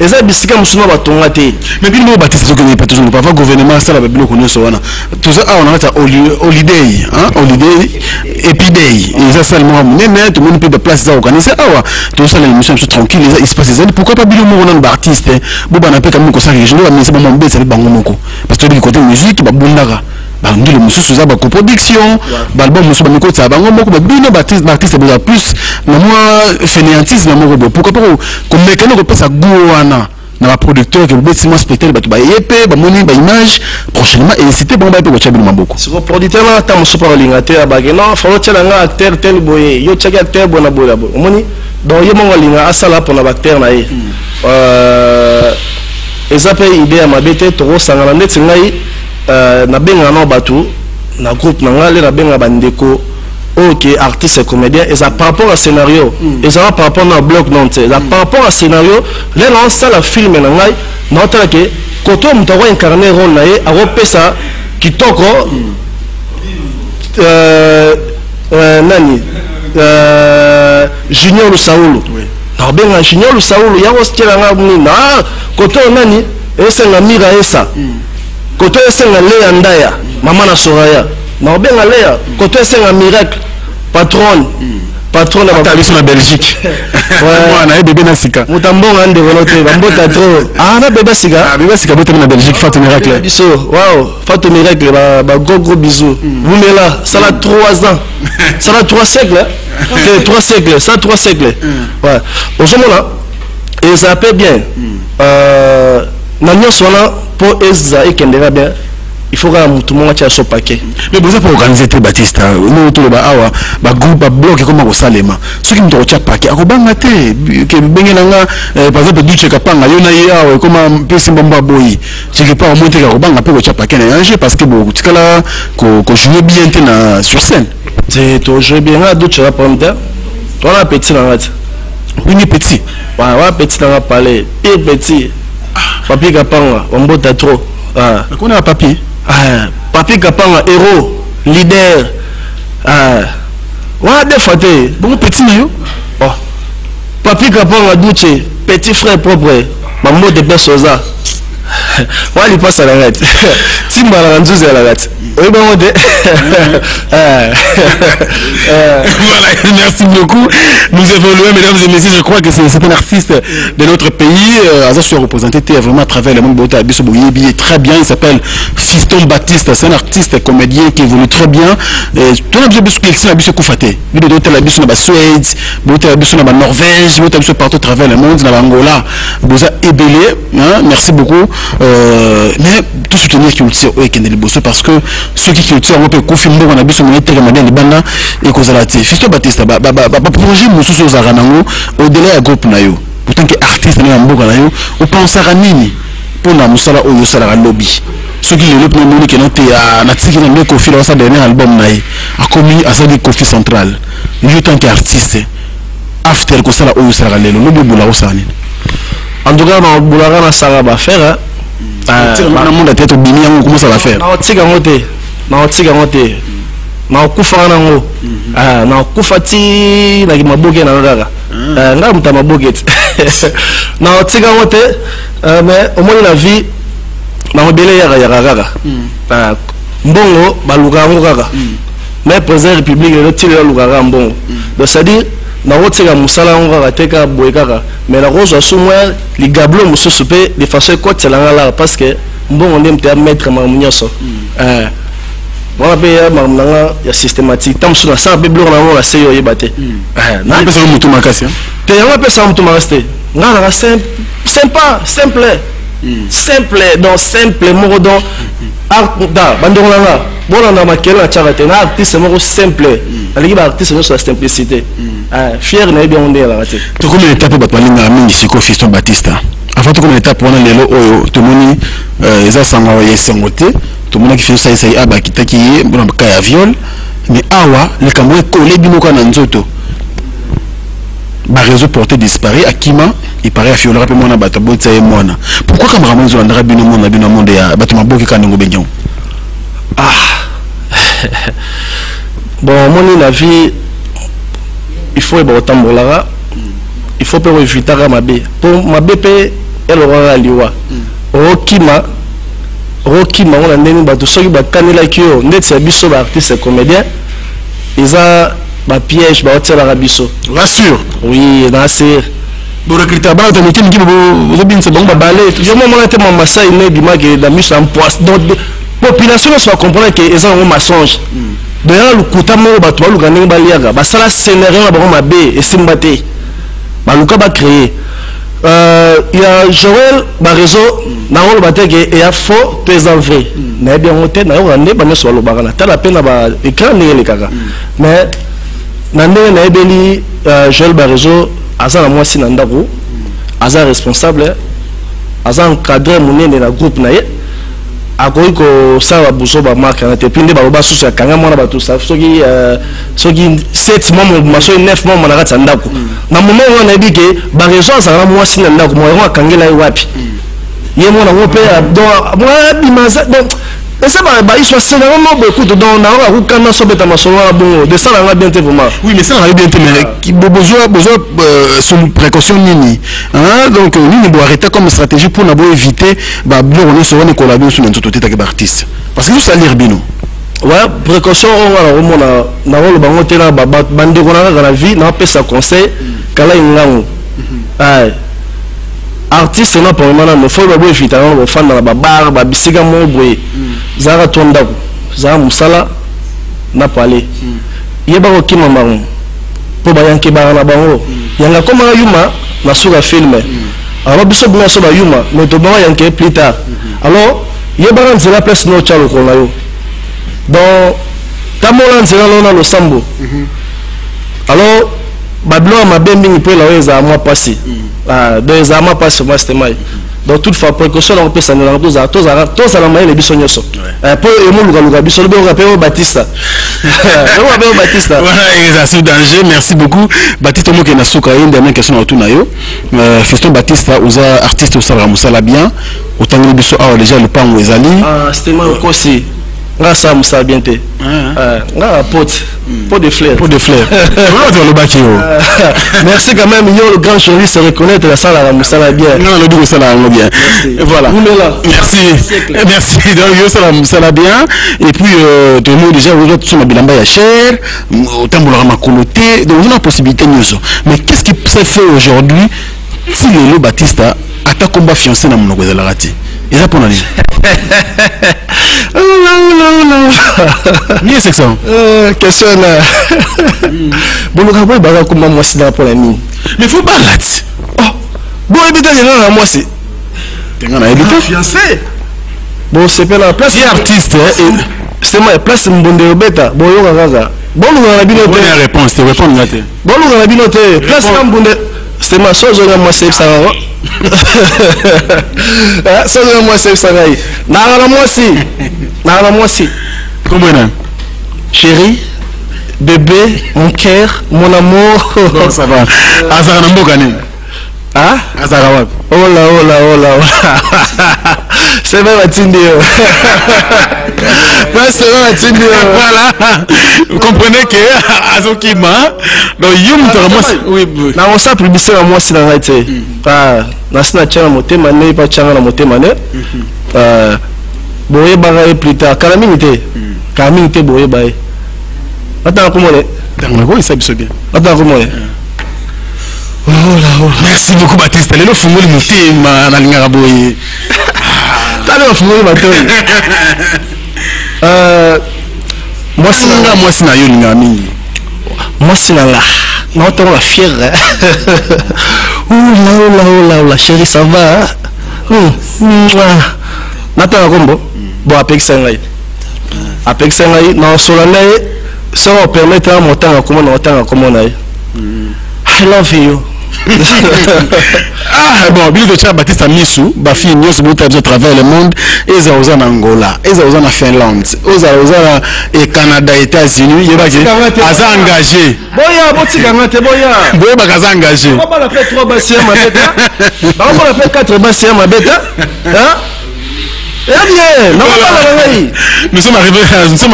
Et ça bisika musuna ba tongate. Mais bien mo Baptiste so connaît pas toujours pas gouvernement ça la babilo connaît so wana. Tout ça on a holiday, hein? Holiday épidémie. Et ça seulement net tout le monde peut de place ça organiser awa. Tout ça l'émission c'est tranquille, il se passe ça. Pourquoi pas bilo mo on a artiste? Bo ba na pe comme ça je dois mais c'est bon mon bête c'est bango moko. Parce que du côté musique ba bundaka. Bah on dit le monsieur sous ba coproduction, ba album monsieur ba miko ça bango moko ba bino Baptiste besoin plus na moi fainéantise na moko. Pourquoi pas comme mécanique ko pesa go wana na ba producteur que be sima spectacle ba to ba yep ba moni ba image prochainement et c'était bon ba pe ko chabili maboko. Sur producteur là ta muso pa lingateur ba non faut tela nga acteur tel boye yo chaki acteur bona bola bo. Moni donc yo monga linga asala pour na acteur na ye. Ezape idée ya mabete to sangana net ngai na benga na batu na groupe na ngale na benga bandeko ok artiste et comédien et ça par rapport à scénario et ça par rapport à bloc non c'est par rapport à scénario là on ça la film na ngai na otala ke koto mutako incarner rôle na ye a repesa kitoko nani Junior Lusaulu na benga Junior Lusaulu ya ostela nga na koto nani esa na mira esa koto esenga Léa Ndaya mama na Soraya na obenga Léa koto esenga Miracle patron na Taliso na Belgique moi na bébé na sika mutambonga ande volote bambota trop na bébé sika bota na Belgique Fatou Miracle biso wow Fatou Miracle ba gros bisous vous mais là ça a 3 ans ça a 3 siècles c'est 3 siècles ça 3 siècles ouais aujourd'hui là et ça paie bien na nyonso wana pour eza ekendera bien il faut que tout le monde ait son paquet. Mais vous avez organisé Baptiste, nous tout le awa, ba groupe, ba bloc comme au Salema. Ceux qui me trouvent paquet, à Kobanga te, que bengenanga, par exemple du Chekapanga, yona ya, comme un peu simbamba boy. Je ne pas monter à Kobanga peu au paquet na parce que bon, tu là, que jouer bien na sur scène. C'est toi jouer bien là, d'autres chapanda. Toi la petit na rat. Une petit. Ouais, petit na parler, pire petit. Papier Kapanga, on botte trop. Ah. On a papier. Papier Kapanga, héros, leader. Ouais, des fois, bon petit, pique pour la douche, petit frère propre, maman de Bessoza. Moi, il passe à la rate. Si mal à la rate. Oui, bon, Voilà, merci beaucoup. Nous évoluons, mesdames et messieurs. Je crois que c'est un artiste de notre pays. Aza se représenté vraiment à travers le monde. Il est très bien. Il s'appelle Fiston Baptiste. C'est un artiste comédien qui évolue très bien. Tout le monde a vu ce coup faté. Il a vu ce Suède, il a vu ce Norvège, il a vu partout à travers le monde. Dans l'Angola, vous avez ébélé. Merci beaucoup. Mais tout soutenir qui le parce que ceux qui tirent un peu confirmer on a besoin de mettre les banda et cause la Fiston Baptiste projet mususu za ranango au-delà du groupe nayo pourtant que artiste na mboka nayo on pense à nini pour na musala oyo sala lobby ceux qui le plus monique non te na tiki na ndeko fila sa dernier album naye a commis à sa di Kofi Central lui tant qu'artiste after ko sala oyo sala lelo lobby bula osani en tout cas na bulaka na sala ba faire na monde a tête bini yango comment ça va faire na tika ngote na kufa nango na kufa ti na maboke na ngaka nga muta maboke na tika ngote mais au moins la vie na mobile ya kaka mbongo baluka ngo kaka mais président république le tile luka mbongo donc c'est à dire na wotseka musala ngo kaka teka boy kaka mais la rose asumwa li gablo mususu pe de façon côté la parce que mbongo ndem te mettre mamunyoso voilà il y a systématique tant sur ça biblo na la seyo yebate na pesa mutu makasi te ya pesa mutu makasi ngana simple donc simple moko donc art da bandongo nga bona na makela charité na artiste moko simple aliki ba artiste sur la simplicité fier na bien on est là raté to comme étape ba palinga mingi siko Fiston Baptiste avant tout comme étape wana lelo oyo to moni eza sanga ya sengote tout le monde qui fait ça essaye aba kitaki bona kaya viol mais awa le kamwe collé binoka na nzoto ba réseau porté disparu akima il paraît à fiolera pe mona bato botsa e mona pourquoi cameraman zo ndara bino monde ya bato maboki kana ngo benyo bon moni la vie il faut ba otambolara il faut pas éviter à mabe pour mabe pe elle aura liwa Rokima on a ndeni bato soki bakanela kio net c'est biso ba artiste comédien ils a ba piège ba hôtel arabiso rassure oui na c'est bo recruter ba to meeting ki bo bin c'est bon ba balé je moi mon tellement massa il dit que la mise en place donc population soit comprendre que ils ont un mensonge d'ailleurs le kutamo bato ba lugana ba liaga ba sala scénario ba ma b et simbate ba luka ba créer il y a Joël ba réseau na on ba teke et ya faux présent vrai na bien monté na on ne ba ne so lo ba na tala pena ba écran ne le kaka mais na ndenge na ebeli Joël ba réseau aza na mwasi na ndako aza responsable aza encadré munene na groupe na ye akoki kosala buso ba marque na te pinde ba ba susu ya kanga mwana ba tout ça soki 7 mois maso 9 mois na kati ndako na moment on a dit que ba raison ça na mwasi na ndako mo ya kangela wapi ye mwana ngo pe donc moi bimaza donc ça va il soit sévèrement beaucoup de donc na ko kana so beta masolo na bon de ça na bien vraiment oui mais ça na bien mais qui besoin son précaution nini hein donc nini doit arrêter comme stratégie pour na éviter ba bien on se rendre collaborer sur notre tête avec artiste parce que ça lire bino ouais précaution on a na rolo bango tena ba bande ko na la vie na pesa conseil kala ingango ay artiste na pour mana no faut ba éviter on fan na ba bar ba bisiga mo boy zara tonda za musala na pale yeba ko kima mango po ba yanke ba na bango yanga koma yuma na suka filme alors biso bina so ba yuma mais to ba yanke plus tard alors yeba ran zela place no chalo ko na yo donc tamola nzela lona lo sambo alors bablo ma bembi pe la weza moi passé deux ama passé moi c'était mai donc toutefois précaution on peut s'en aller tous à la main les bisonyoso pour emu luga biso le rappel Baptiste Baptiste voilà c'est danger merci beaucoup Baptiste mo ke na suka une dernière question autour na yo Fiston Baptiste oza artiste au sala musala bien autant biso a déjà le pan ezali c'était moi aussi Là, ça me sert bien. Là, pote de fleurs. Pot de fleurs. Merci quand même, le grand journaliste se reconnaître la salle à Moussala bien. Non, le dit ça là, bien. Voilà. Merci. Merci. Donc, ça là bien. Et puis, tout le monde déjà, aujourd'hui, tout le monde a cher. Autant de la macoloté. Donc, on a la possibilité de nous. Mais qu'est-ce qui s'est fait aujourd'hui si le Batista a ta combat fiancé dans mon de la rati? Et ça pour nous. Ni c'est ça. Question là. Bon, le gars, il va comment moi c'est dans pour la mine. Mais faut pas là. Oh. Bon, éviter là moi c'est. T'es gars éviter fiancé. Bon, c'est pas la place. C'est artiste c'est moi place mbonde beta. Bon, yo gaga. Bon, nous on a bien noté. Bonne réponse, te répondre là. Bon, nous on a bien noté. Place mbonde. C'est ma chose là moi c'est ça. Ça moi c'est ça. Na moi si. Comment on a? Chérie, bébé, mon cœur, mon amour. Bon, ça va. Azara Nambokane. Hein? Azara Wap. Oh là. C'est vrai, Matindi. C'est vrai, Matindi. Voilà. Vous comprenez que Azokima, donc Yum oui. Na on sa publicité à moi si dans été. Na sina tchana motema ne pas tchana na motema ne. Boye bagaye plus tard. Kalamini te boye baye. Attends comment est? Il s'habille bien. Attends comment est? Oh là. Merci beaucoup Baptiste. Le fungoli mutema na lingara boye. T'as le fungoli bateau. Moi c'est na yo linga mingi. Moi c'est là. Non, t'es la fière. Oh là, chérie, ça va? Nathan Rombo. Bon, avec ça, non, sur la neige, ça va permettre à mon temps à comment on a. I love you. Bon, Billy de Tchad Baptiste Amissou, Bafi Nios Bouta à travers le monde, et ça aux en Angola, et ça aux en Finlande, et Canada, États-Unis, il y a engagé. Boya, Boya, Bagaza engagé. On va faire 3 bassiers à ma bête. On va faire 4 bassiers à ma bête. Hein? Eh bien, nous sommes arrivés nous sommes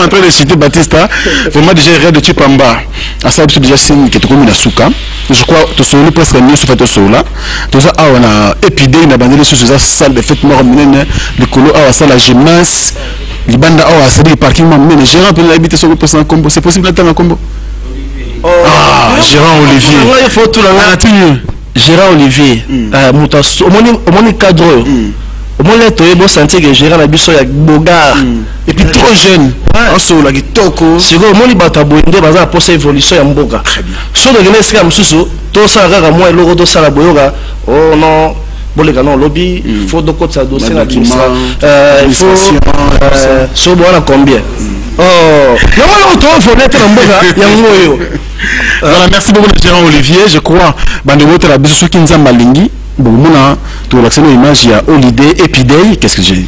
en train de citer Batista vraiment déjà rêve de Chipamba à ça déjà signe que tu comme Suka je crois que tu es presque mieux sur fait au là tout ça on a épidé une abandonné sur cette salle de fête mort menene le colo à salle la gymnase les bandes à salle parking mais gérant peut l'habiter sur le poste en combo c'est possible d'attendre en combo Gérard Olivier il faut tout Gérard Olivier, au moins cadre, au moins les toits bon sentir que Gérard a biso ya bogar et puis trop jeune, en solo la kitoko. C'est au moins il bata boinde baza pour cette évolution ya mboga. So de gnes comme susu, tout ça rara moi logo do sala boyoga. Oh non, bon les gars non lobby, faut de côté ça dossier là qui il faut so boire combien. Oh, non, on faut mettre en mboga ya ngoyo. Voilà, merci beaucoup Gérard Olivier. Je crois que la bisou qui nous a malingi. Bon, moi, tu as l'accès à l'image, il y a Holiday, Epiday. Qu'est-ce que j'ai dit?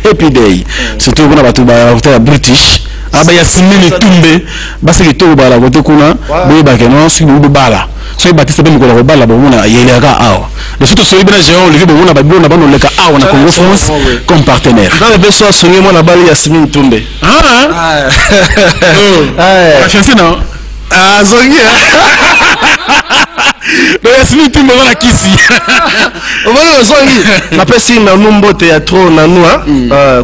Epiday. Surtout qu'on a battu la British. Ah, bah, il y a Simone Toumbe. Bah, c'est le tour de la voiture qu'on a. Oui, bah, que non, c'est une bala. So, il bâtit bien qu'on a bala, bon, on a y a ah. Le surtout, c'est bien Gérard Olivier, bon, on a battu, on a battu, on a ah, on a Congo France comme partenaire. Dans le besoin, soigner moi la balle, il y a Simone Toumbe. Ah, ah, c'est non? Ah, Zongi. Donc, Yasmine Toumbe dans la Kissi. On va le Zongi. Ma PC, na numbo théâtre, na nous,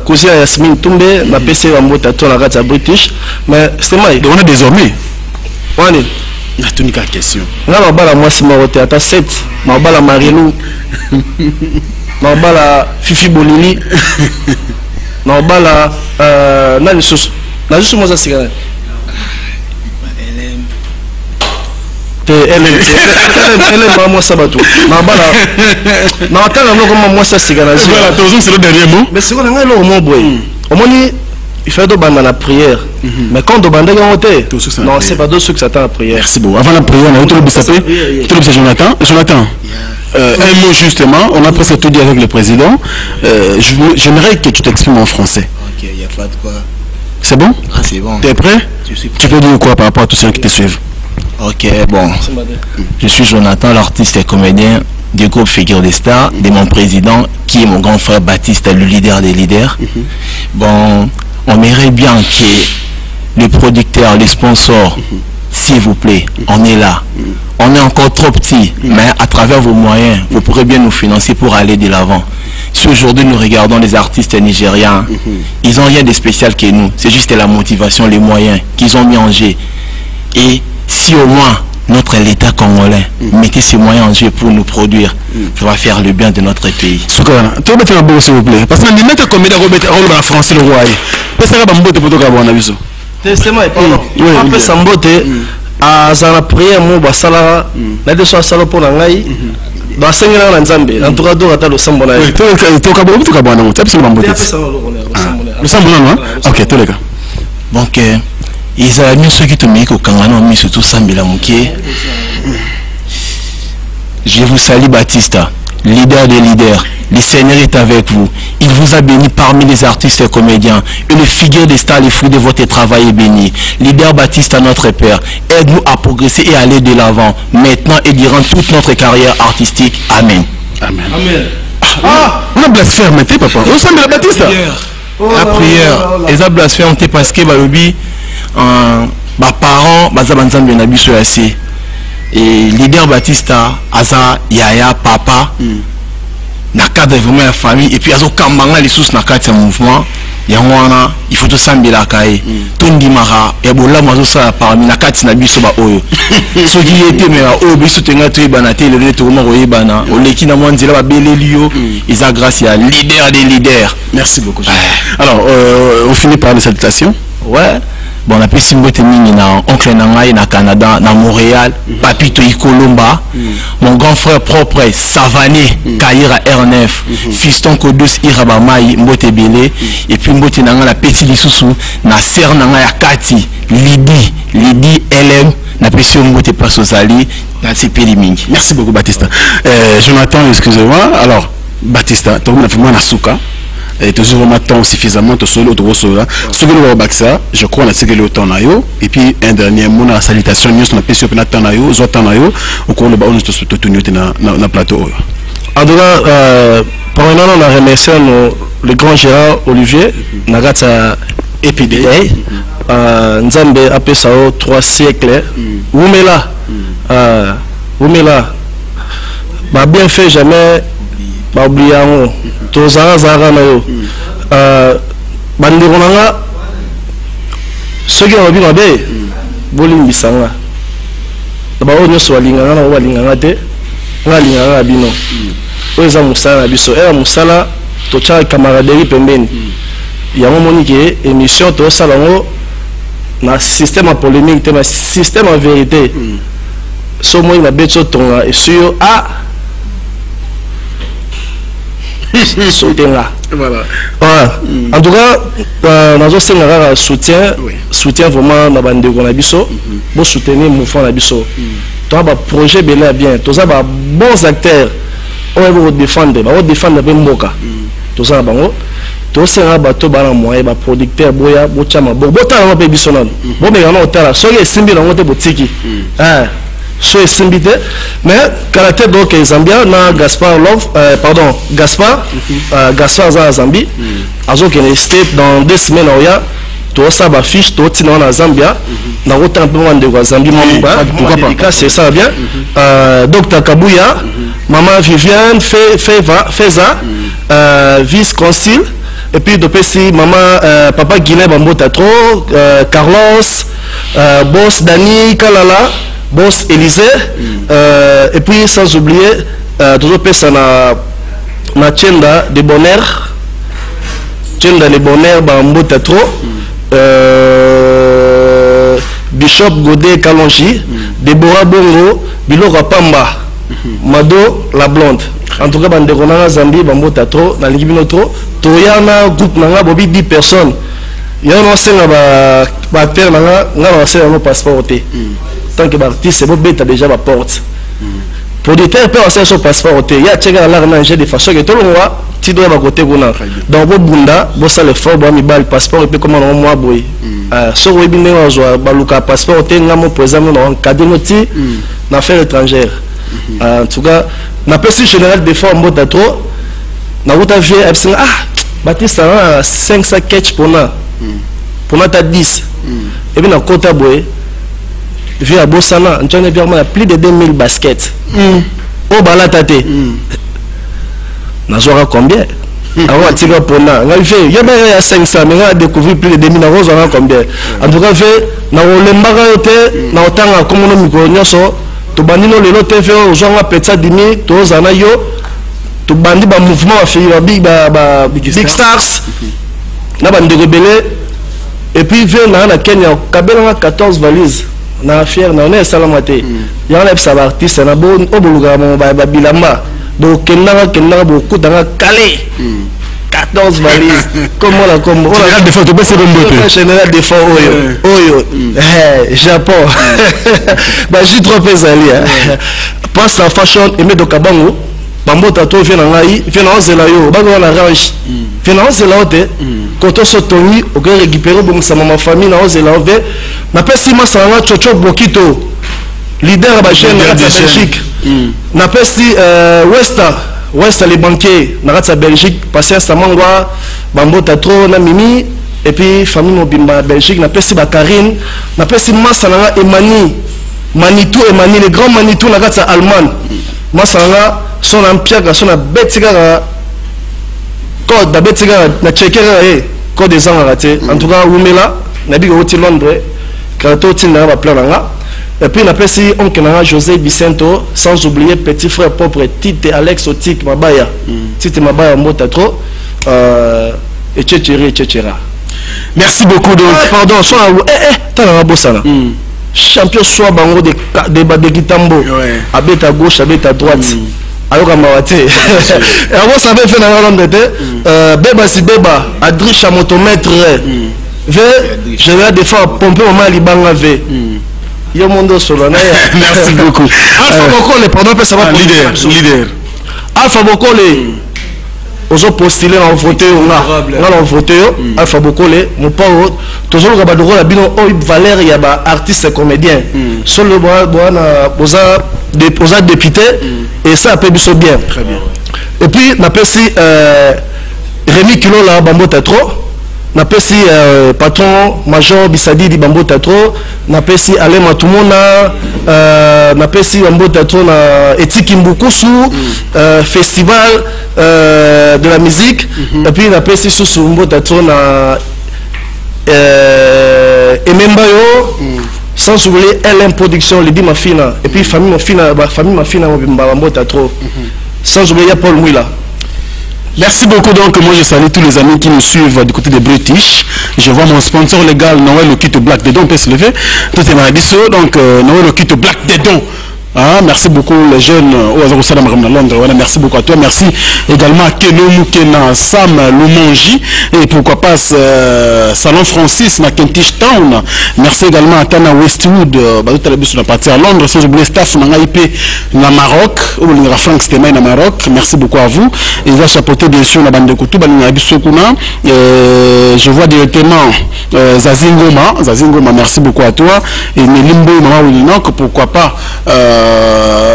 cousin Yasmine Toumbe, ma PC, na numbo théâtre, la rate à British. Mais c'est moi. Donc, on a désormais. On est. La tunique à question. Là, ma balle, moi, c'est mon théâtre 7. Ma balle, Marilou. Ma balle, Fifi Bolili. Ma balle, Nani Sous. Nani Sous, moi, ça, c'est elle est maman Sabato. Ma tante non moi ça c'est voilà, c'est le dernier mot. Mais c'est quoi le mot boy. Au moins il fait de bande la prière. Mais quand de bande on était. Non, c'est pas deux ceux qui s'attendent à la prière. Merci beaucoup. Avant la prière, on a tout le bisapé. Tout le Jonathan. Un mot justement, on a presque tout dit avec le président. J'aimerais que tu t'exprimes en français. OK, il y a pas de quoi. C'est bon? Ah, c'est bon. Tu es prêt? Tu peux dire quoi par rapport à tous ceux qui te suivent? Ok, bon. Je suis Jonathan, l'artiste et comédien du groupe Figure des Stars, de mon président qui est mon grand frère Baptiste, le leader des leaders. Bon, on aimerait bien que le producteur, les sponsors, s'il vous plaît, on est là. On est encore trop petit, mais à travers vos moyens, vous pourrez bien nous financer pour aller de l'avant. Si aujourd'hui nous regardons les artistes nigériens, ils n'ont rien de spécial que nous. C'est juste la motivation, les moyens qu'ils ont mis en jeu. Et si au moins notre l'État congolais mettez ces moyens en jeu pour nous produire, ça va faire le bien de notre pays. Soukana, tu vas mettre un beau s'il vous plaît. Parce que les mettez combien de la France et le roi. Parce que ça va me botter pour tout le monde. Testament est pardon. On peut s'embotter à la prière, mon basala, la décision salo pour la ngai. Dans 5 ans en Zambie, en tout cas, d'autres attendent le sambona. Oui, tu as beaucoup de cabane, tu as besoin de m'embotter. Le sambona, non? Ok, tous les gars. Donc, ils ont mis ceux qui te mettent au Kangano, mais surtout Sambila Mouké. Je vous salue, Baptista, leader des leaders. Le Seigneur est avec vous. Il vous a béni parmi les artistes et comédiens. Et le figure des stars, les fruits de votre travail est béni. Leader Baptista, notre Père, aide-nous à progresser et aller de l'avant, maintenant et durant toute notre carrière artistique. Amen. Amen. Amen. Ah, on a blasphémé, papa. On s'en met la Baptista. La prière, ils ont blasphémé parce que les parents, et leader Baptista, Aza, Yaya, Papa, na cadre vraiment la famille, et puis Azo Kambanga, les sources na cadre mouvement, Yangwana, il faut tout s'embêter la caille, tout ndimara, et bon là, moi, ça parmi na cadre na biso ba oyo. Ce qui était, mais au biso tenga tu banate, le retour au bana, au leki na mwanzila ba belelio, ils a grâce à leader des leaders. Merci beaucoup. Alors, on finit par les salutations. Ouais. Bon, on a pu s'imboter na oncle Nangaï na Canada, na Montréal, Papito Ikolomba, mon grand frère propre Savané, Kaira R9, Fiston Kodos Irabamai, Mbote Bele, et puis Mbote Nanga la Petit Lissousou, na Ser Nanga ya Kati, Lidi LM, na Pession Mbote Pasosali, na CP Mingi. Merci beaucoup, Baptista. Jonathan, excusez-moi. Alors, Baptista, tu as vraiment la souka. Et toujours maintenant suffisamment de solo de Rosola. Ce que nous avons ça, je crois que c'est le temps nayo. Et puis un dernier mot na salutation news na pesi na temps nayo, zota nayo, au cours le ba on se tenir na plateau. En tout cas, pendant on a remercié le grand Gérard Olivier, Nagata Epidei, Nzambe Apesao 3 siècles. Oumela, bah bien fait jamais. Ba oubliamo tozanga zanga na yo bandeko nanga soki obi mabe bolimbisanga ba onyo so alinganga na balinganga te ngalinganga na bino oyo eza musala na biso era musala tocha camaraderie pembeni yango moni ke émission to sala ngo na système à polémique te na système à vérité so moi na betso tonga et sur voilà. En tout cas, nous avons un soutien vraiment dans la biso, pour soutenir le mouvement la biso. Tu as un projet bien, tu as bons acteurs, on va défendre, bien Mboka. Tu as un bon, tu as un bateau balan moyen, un producteur boya, bochama, botan on biso non. Bon mais on a otala, so les simbi on te botiki. Soit simbité, mais caractère donc Zambia na Gaspard Love, pardon Gaspard Zambie, azo qui est state dans 2 semaines oya, tout ça va fiche tout tino na Zambia, na autant peu de Zambie pourquoi pas, c'est ça bien, Docteur Kabuya, maman Viviane Feza, vice consul, et puis de PC maman papa Guinée Bambota trop, Carlos, boss Dani Kalala. Boss Élysée, et puis sans oublier, toujours personne na Tchenda de Bonheur, Tchenda de Bonheur, Bambo Tetro, Bishop Godet Kalonji, Deborah Bongo, Bilo Rapamba, Mado la Blonde. En tout cas, Bande Ronana Zambi, Bambo Tetro, na Ligibino Tro, Toyana, groupe Nanga, Bobby 10 personnes. Il y a un ancien acteur, Nanga, un passeport. Tant que l'artiste, c'est bon, tu as déjà ma porte. Pour des terres, peut avoir son passeport. Il y a tchèque à l'arnanger de façon que tout le monde, tu dois avoir côté. Dans votre bunda, vous savez le fort, vous avez le passeport et puis comment on m'a boy. Sur le webinaire, on a un passeport, on a un présent, on a un cadeau d'affaires étrangères. En tout cas, on a pas si général des fois en mode trop. na wuta vie absinga ah Batista na 500 catch pour na ta 10 et puis na kota boy vie à Bossana Antoine Bierman a plus de 2000 baskets au balatate na zora combien avant tika pour na nga fait il y a 500 mais on a découvert plus de 2000 na zora combien en tout cas fait na olembaka yote na otanga comme no miko nyoso to bandino lelo te fait ozanga petsa dimi to zana yo to bandi ba mouvement ba fait ba big stars na bandi rebelle et puis vient na Kenya kabela 14 valises na fier na on est salamate ya na psa artiste na bon obuluga mo ba bilamba donc kenna beaucoup dans calé 14 valises comment la comme général de photo c'est bon beauté général de photo oyo Japon ba j'ai trop pesali passe la fashion et met do kabango bambo tato vient na ngai vient na ozela yo ba na range vient na ozela ote koto sotoni o que récupérer bon sa maman famille na ozela ove na pesi masanga chocho bokito leader ba jeune na Belgique na pesi West les banquiers na Belgique passer sa mangwa bambo tato na mimi et puis famille mobimba Belgique na pesi ba Karine na pesi masanga Emani Manitou Emani les grands Manitou na Allemagne masanga son empire son betika code da betika na checker code des ans raté en tout cas Wumela na bigo oti Londres kato tinda ba plan nga et puis na pesi oncle na José Vicento sans oublier petit frère propre Tite Alex Otik Mabaya Tite Mabaya mbota trop et Tchétchéra merci beaucoup donc pardon soit tala bosana champion soit bango de Kitambo abeta gauche abeta droite ayoka mawate avant ça avait fait dans l'homme beba si beba Adri chamotomètre je vais des fois pomper au mal libanga v yo mondo solo na merci beaucoup Alpha Bokole pendant que ça va leader Alpha Bokole ozo postuler en voter on voter Alpha Bokole mon pao toujours ka badoro la bino o valeur ya ba artiste comédien solo boana posa député et ça peut biso bien très bien et puis na pesi Rémi Kilo la bambo tatro na pesi patron major Bisadi di bambo tatro na pesi Ale Matumona na pesi bambo tatro na Etiki Mbukusu festival de la musique et puis na pesi susu bambo tatro na Emembayo sans oublier LM Production les Bima Fina et puis famille Mafina bambo tatro sans oublier Paul Mouila. Merci beaucoup. Donc moi je salue tous les amis qui nous suivent du côté des British. Je vois mon sponsor légal Noël Okito Black Dedon peut se lever. Tout est maradiso donc Noël Okito Black Dedon. Ah, merci beaucoup les jeunes au Londres. Voilà, merci beaucoup à toi. Merci également à Keno Mukena, Sam Lumonji et pourquoi pas Salon Francis na Kentish Town. Merci également à Tana Westwood, sur la partie à Londres. Sans oublier staff na IP na Maroc, ou le Frank Stemay na Maroc. Merci beaucoup à vous. Et va chapeauter bien sûr la bande de Koutou, je vois directement Zazingoma, merci beaucoup à toi. Et Nelimbo Mama Wilinok, pourquoi pas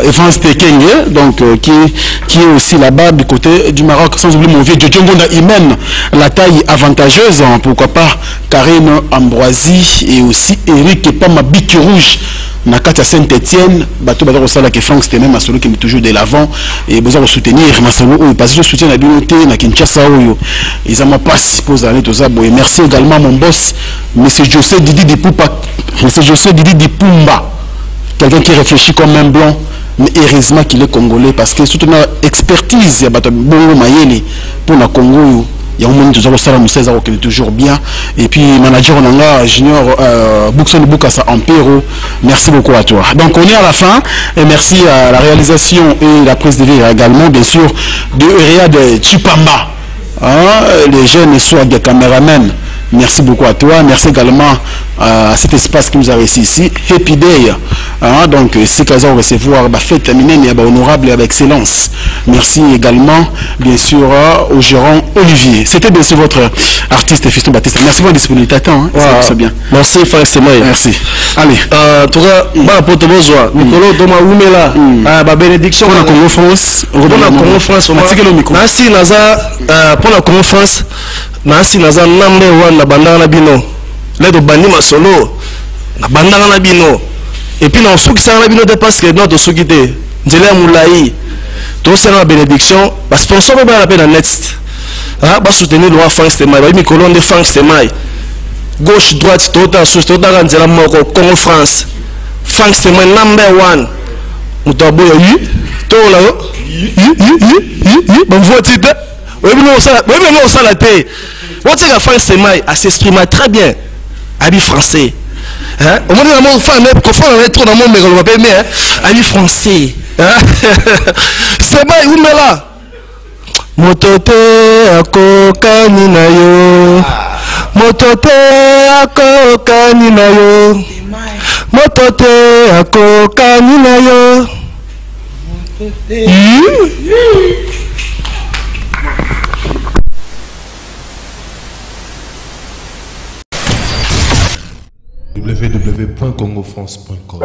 Evans Tekenge, donc qui est aussi là-bas du côté du Maroc, sans oublier mon vieux Djongonda Imen, la taille avantageuse, hein, pourquoi pas Karine Ambroisie et aussi Eric et Pama Bic Rouge. Nakata Saint-Etienne, bateau bateau ça là que Franck c'était même Masolo qui est toujours de l'avant et besoin de soutenir Masolo parce que je soutiens la communauté na Kinshasa oyo ils ont pas supposé aller tout ça et merci également mon boss monsieur José Didi Dipumba quelqu'un qui réfléchit comme un blanc mais heureusement qu'il est congolais parce que surtout notre expertise ya bato bongo mayele pour la Congo il y a un moment toujours ça nous sait qui est toujours bien et puis manager Onanga junior Buxon Bukasa Ampero merci beaucoup à toi donc on est à la fin et merci à la réalisation et la prise de vie également bien sûr de Riyad Chipamba les jeunes soient des caméramens. Merci beaucoup à toi. Merci également à cet espace qui nous a réussi ici. Happy Day Donc, c'est qu'à recevoir la fête minée honorable avec excellence. Merci également, bien sûr, au gérant Olivier. C'était bien sûr votre artiste Fiston Baptiste. Merci pour la disponibilité. C'est bien. Merci, Franck Semaï. Merci. Allez. En tout cas, pour te besoin, Nicolas Thomas Oumela, la bénédiction. Pour la Congo France. Pour la Congo France, merci Naza. Pour la Congo France, merci Naza number one na bandana bino. Là de bandi masolo, na bandana bino. Et puis dans ceux qui sont là bino de parce que notre ceux qui étaient, Nzela Moulaï, tous c'est la bénédiction. Parce que sponsor va la peine en next. Ah, va soutenir le roi Franck Semaï, va mi colonne de Franck Semaï. Gauche, droite, total, sous total, Nzela Moko, Congo France. Franck Semaï number one. Mutabo yi, to là, bon vote. Oui, mais on s'en la paix. On sait que Franck Semaï s'exprime très bien. Habit français. Hein? Au moins, on fait un confort trop dans le monde, mais on va pas aimer. Habit français. Semaï, où me là? Motote akoka nina yo. Motote akoka nina yo. Motote akoka nina yo. www.congofrance.com